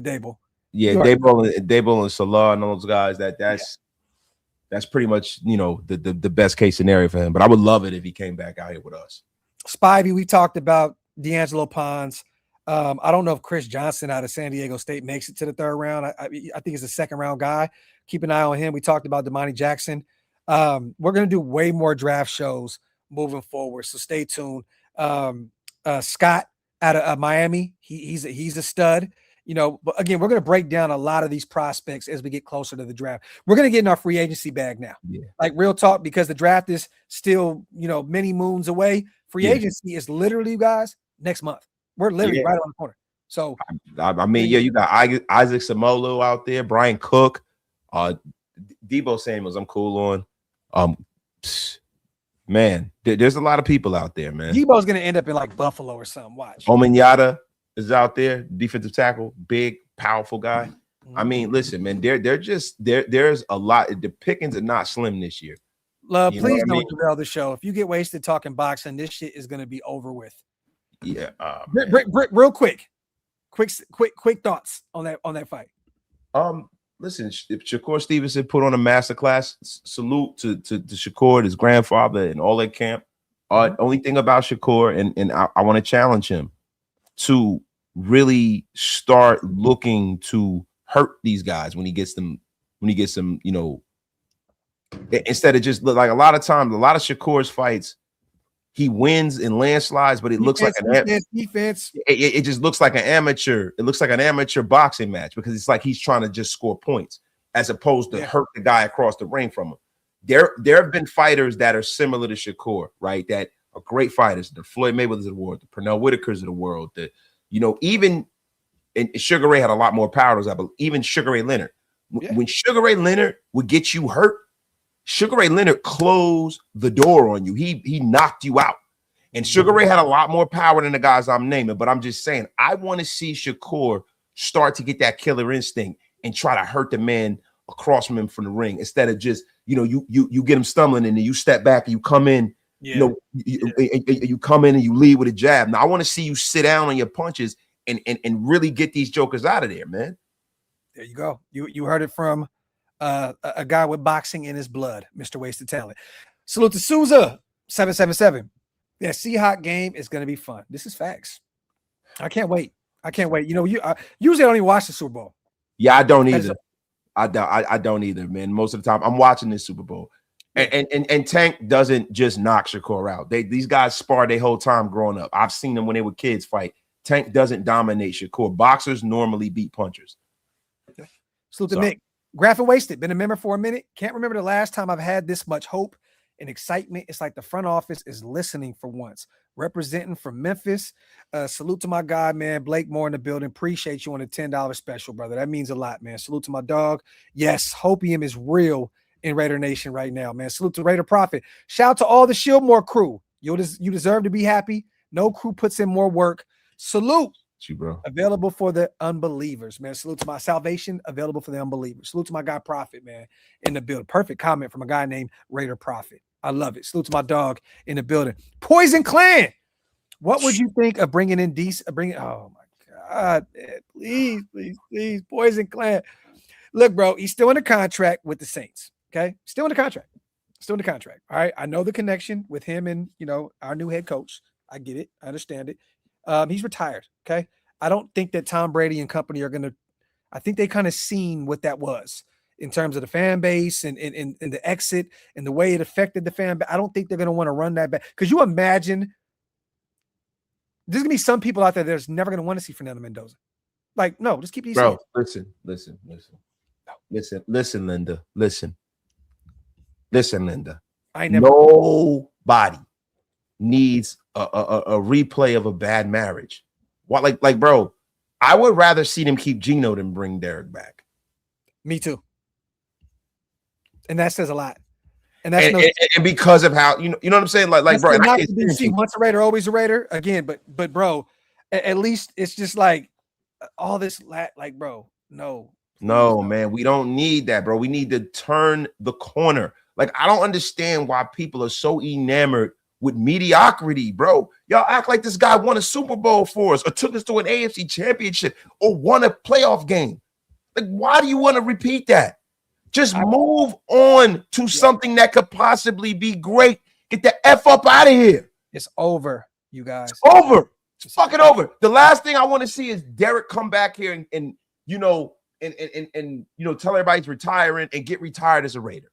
Dable. Yeah, Dable and Salah and those guys. That's pretty much the best case scenario for him. But I would love it if he came back out here with us. Spivey, we talked about D'Angelo Pons. I don't know if Chris Johnson out of San Diego State makes it to the third round. I think he's a second round guy. Keep an eye on him. We talked about Damani Jackson. We're going to do way more draft shows moving forward, so stay tuned. Scott out of Miami, he's a stud. But again, we're going to break down a lot of these prospects as we get closer to the draft. We're going to get in our free agency bag now. Yeah. Like real talk, because the draft is still, many moons away. Free agency is literally, you guys, next month. We're literally right on the corner. So, you got Isaac Samolu out there, Brian Cook, Debo Samuels. I'm cool on. Man, there's a lot of people out there, man. Debo's going to end up in like Buffalo or something. Watch. Omenyata is out there, defensive tackle, big, powerful guy. I mean, listen, man, there's a lot. The pickings are not slim this year. Please don't derail the show. If you get wasted talking boxing, this shit is going to be over with. Yeah. Brick, real quick thoughts on that fight. Listen, if Shakur Stevenson put on a masterclass, salute to Shakur, his grandfather, and all that camp. Only thing about Shakur, and I want to challenge him to really start looking to hurt these guys when he gets them, instead of just like a lot of times, a lot of Shakur's fights, he wins in landslides, but it looks like an defense. It just looks like an amateur. It looks like an amateur boxing match because it's like he's trying to just score points as opposed to hurt the guy across the ring from him. There have been fighters that are similar to Shakur, right? That are great fighters. The Floyd Mayweathers of the world, the Pernell Whitakers of the world. Even and Sugar Ray had a lot more power, but even Sugar Ray Leonard. When Sugar Ray Leonard would get you hurt, Sugar Ray Leonard closed the door on you. He knocked you out. And Sugar Ray had a lot more power than the guys I'm naming. But I'm just saying, I want to see Shakur start to get that killer instinct and try to hurt the man across from him from the ring instead of just, you get him stumbling and then you step back and you come in, you come in and you lead with a jab. Now I want to see you sit down on your punches and really get these jokers out of there, man. There you go. You heard it from a guy with boxing in his blood, Mr. Wasted Talent. Salute to Souza 777. Yeah, Seahawk game is going to be fun. This is facts. I can't wait. You usually I don't even watch the Super Bowl. Yeah, I don't either. I don't either, man. Most of the time, I'm watching this Super Bowl, and Tank doesn't just knock Shakur out. These guys sparred their whole time growing up. I've seen them when they were kids fight. Tank doesn't dominate Shakur. Boxers normally beat punchers. Salute to Nick. Graphk and Wasted. Been a member for a minute. Can't remember the last time I've had this much hope and excitement. It's like the front office is listening for once. Representing from Memphis. Salute to my guy, man. Blake Moore in the building. Appreciate you on the $10 special, brother. That means a lot, man. Salute to my dog. Yes, Hopium is real in Raider Nation right now, man. Salute to Raider Prophet. Shout out to all the Shieldmore crew. You deserve to be happy. No crew puts in more work. Salute. You, bro. Available for the unbelievers, man. Salute to my salvation, available for the unbelievers. Salute to my guy Prophet, man, in the building. Perfect comment from a guy named Raider Prophet. I love it. Salute to my dog in the building. Poison Clan. What would you think of bringing in oh my God, man. Please, Poison Clan. Look, bro, he's still in a contract with the Saints. Okay, still in the contract. All right, I know the connection with him and our new head coach. I get it. I understand it. He's retired. Okay. I don't think that Tom Brady and company are going to, I think they kind of seen what that was in terms of the fan base and the exit and the way it affected the fan base. I don't think they're going to want to run that back. Because you imagine there's going to be some people out there that's never going to want to see Fernando Mendoza. Like, no, just keep these. Bro, listen, Linda. Listen, Linda. Nobody needs a replay of a bad marriage. What, like, bro, I would rather see them keep Geno than bring Derek back. Me too. And that says a lot. And because of how you know what I'm saying, like bro. Once a Raider, always a Raider. Again, but bro, At least it's just like all this like, bro, no. No, man, we don't need that, bro. We need to turn the corner. Like, I don't understand why people are so enamored with mediocrity, bro. Y'all act like this guy won a Super Bowl for us or took us to an AFC championship or won a playoff game. Like, why do you want to repeat that? Just move on to something that could possibly be great. Get the F up out of here. It's over, you guys. It's over. It's fucking over. The last thing I want to see is Derek come back here and you know, and you know, tell everybody he's retiring and get retired as a Raider.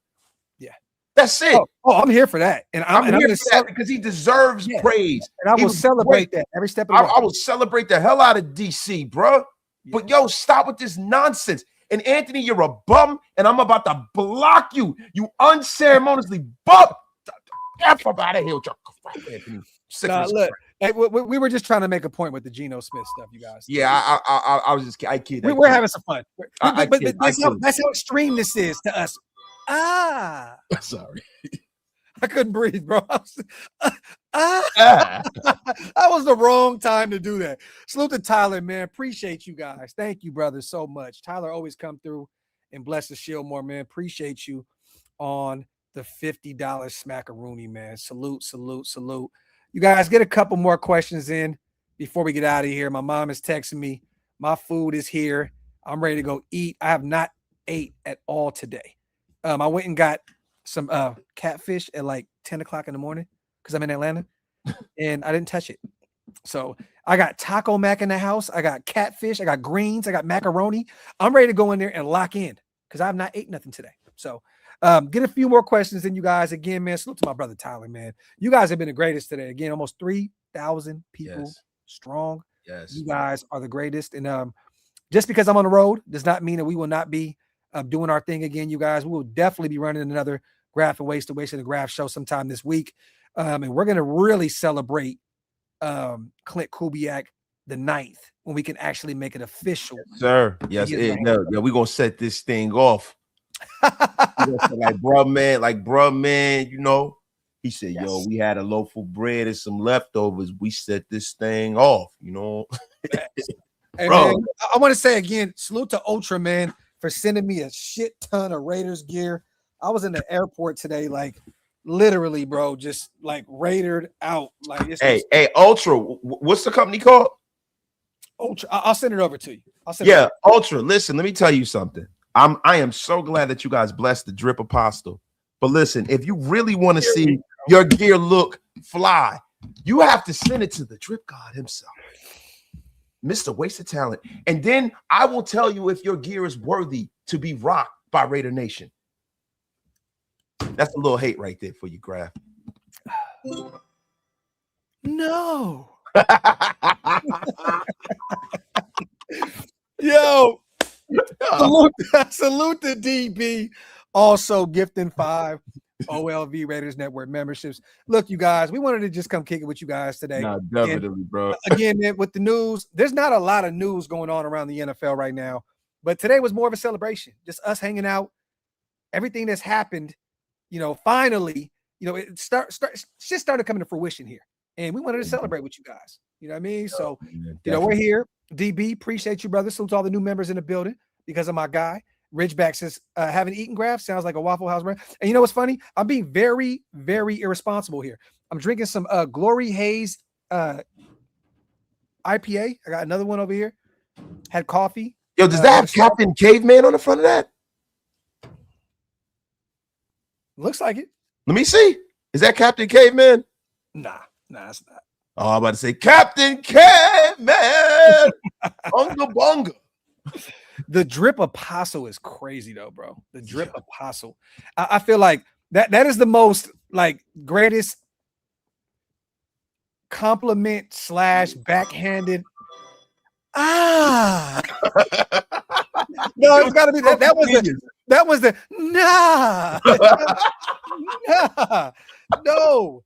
Yeah, that's it. Oh, I'm here for that, and I'm here for that because he deserves praise, and I will celebrate that every step of the way. I will celebrate the hell out of DC, bro. Yeah. But yo, stop with this nonsense. And Anthony, you're a bum, and I'm about to block you. You unceremoniously bum. Get up out of here with your Anthony. Look. Hey, we were just trying to make a point with the Geno Smith stuff, you guys. Yeah, I was just kidding. We're having some fun. But that's how extreme this is to us. Sorry. I couldn't breathe, bro. That was the wrong time to do that. Salute to Tyler, man. Appreciate you guys. Thank you, brother, so much. Tyler always come through and bless the shield more, man. Appreciate you on the $50 smackaroonie, man. Salute, salute, salute. You guys get a couple more questions in before we get out of here. My mom is texting me. My food is here. I'm ready to go eat. I have not ate at all today. I went and got some catfish at like 10 o'clock in the morning because I'm in Atlanta, and I didn't touch it. So I got taco mac in the house. I got catfish. I got greens. I got macaroni. I'm ready to go in there and lock in because I have not ate nothing today. So get a few more questions in, you guys. Again, man, salute to my brother Tyler, man. You guys have been the greatest today. Again, almost 3,000 people strong. Yes, you guys are the greatest. And just because I'm on the road does not mean that we will not be doing our thing again, you guys. We will definitely be running another Graphk and Waste of the Graphk show sometime this week. And we're going to really celebrate Klint Kubiak the 9th when we can actually make it official. Yes, sir. Yes, we're going to set this thing off. like bro, man, you know, he said, yo, we had a loaf of bread and some leftovers. We set this thing off, you know. Hey, man, I want to say again, salute to Ultra, man, for sending me a shit ton of Raiders gear. I was in the airport today, like literally, bro, just like Raidered out. Like, hey, Ultra, what's the company called? Ultra. I'll send it over to you. Ultra. Listen, let me tell you something. I am so glad that you guys blessed the Drip Apostle. But listen, if you really want to see your gear look fly, you have to send it to the Drip God himself, Mr. Wasted Talent. And then I will tell you if your gear is worthy to be rocked by Raider Nation. That's a little hate right there for you, Graphk. No. Yo. Salute to DB, also gifting 5 OLV Raiders Network memberships. Look, you guys, we wanted to just come kick it with you guys today. No, definitely, bro. Again, man, with the news, there's not a lot of news going on around the NFL right now, but today was more of a celebration. Just us hanging out, everything that's happened, you know, finally, you know, it shit started coming to fruition here, and we wanted to celebrate with you guys. You know what I mean? So, you know, we're here. DB, appreciate you, brother. Salute to all the new members in the building because of my guy. Ridgeback says, haven't eaten Graphk. Sounds like a Waffle House brand. And you know what's funny? I'm being very, very irresponsible here. I'm drinking some Glory Haze IPA. I got another one over here. Had coffee. Yo, does that have Captain Caveman on the front of that? Looks like it. Let me see. Is that Captain Caveman? Nah, it's not. Oh, I'm about to say Captain Caveman. Bunga bunga. The Drip Apostle is crazy though, bro. The Drip Apostle. I feel like that is the most like greatest compliment / backhanded. No, it's gotta be that. That was the nah. No.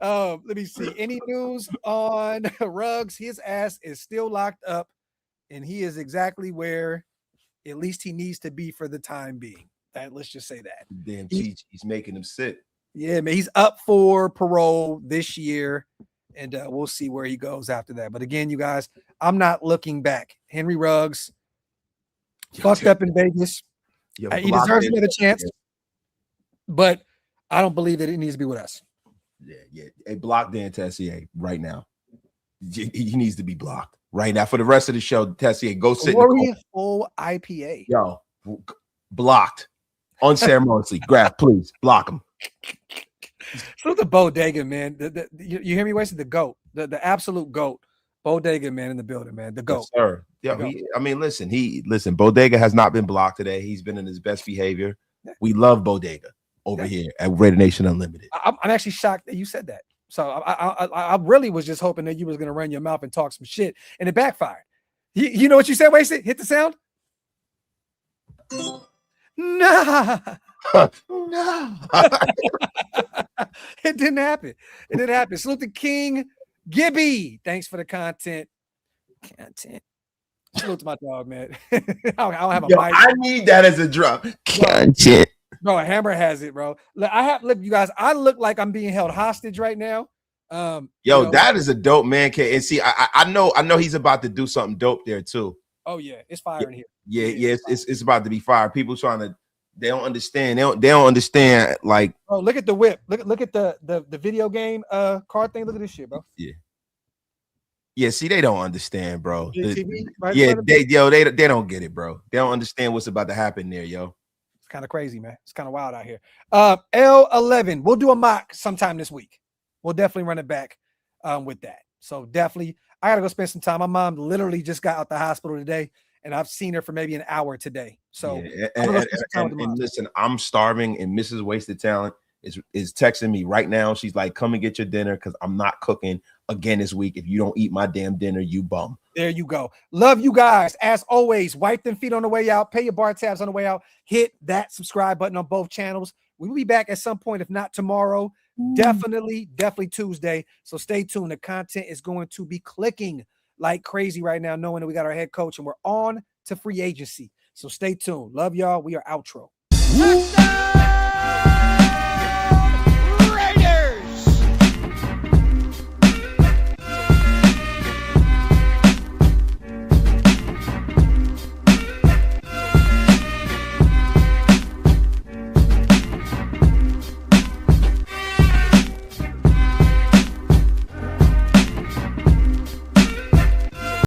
Let me see. Any news on Ruggs? His ass is still locked up, and he is exactly where at least he needs to be for the time being. Let's just say that. Damn, he's making him sit. Yeah, man, he's up for parole this year, and we'll see where he goes after that. But again, you guys, I'm not looking back. Henry Ruggs fucked up in Vegas. He deserves another chance, but I don't believe that it needs to be with us. Yeah. Hey, block Dan Tessier right now. He needs to be blocked right now for the rest of the show. Tessier, go sit in the corner. Full IPA. Yo, blocked unceremoniously. Graphk, please block him. So the Bodega, man. You hear me? Wasted the GOAT, the absolute GOAT. Bodega, man, in the building, man. The GOAT. Yes, sir. Yeah, listen. Bodega has not been blocked today. He's been in his best behavior. We love Bodega over here at Raider Nation Unlimited. I'm actually shocked that you said that. So I really was just hoping that you was going to run your mouth and talk some shit, and it backfired. You know what you said, Wasted? Hit the sound. Nah. No. It didn't happen. It didn't happen. Salute to King Gibby. Thanks for the content. Salute to my dog, man. I don't have a mic. I need that as a drop. Content. Bro, Hammer has it, bro. Look, you guys, I look like I'm being held hostage right now. That is a dope man. And see, I know he's about to do something dope there too. Oh yeah, it's fire in here. Yeah, it's about to be fire. People they don't understand. They don't understand. Like, oh, look at the whip. Look at the video game card thing. Look at this shit, bro. Yeah. See, they don't understand, bro. TV, they don't get it, bro. They don't understand what's about to happen there, yo. It's kind of crazy, man. It's kind of wild out here. L11. We'll do a mock sometime this week. We'll definitely run it back with that. So definitely, I gotta go spend some time. My mom literally just got out the hospital today, and I've seen her for maybe an hour today. So and listen, I'm starving, and Mrs. Wasted Talent is texting me right now. She's like, "Come and get your dinner because I'm not cooking again this week. If you don't eat my damn dinner, you bum." There you go. Love you guys. As always, wipe them feet on the way out. Pay your bar tabs on the way out. Hit that subscribe button on both channels. We will be back at some point, if not tomorrow. Definitely Tuesday. So stay tuned. The content is going to be clicking like crazy right now, knowing that we got our head coach and we're on to free agency. So stay tuned. Love y'all. We are outro.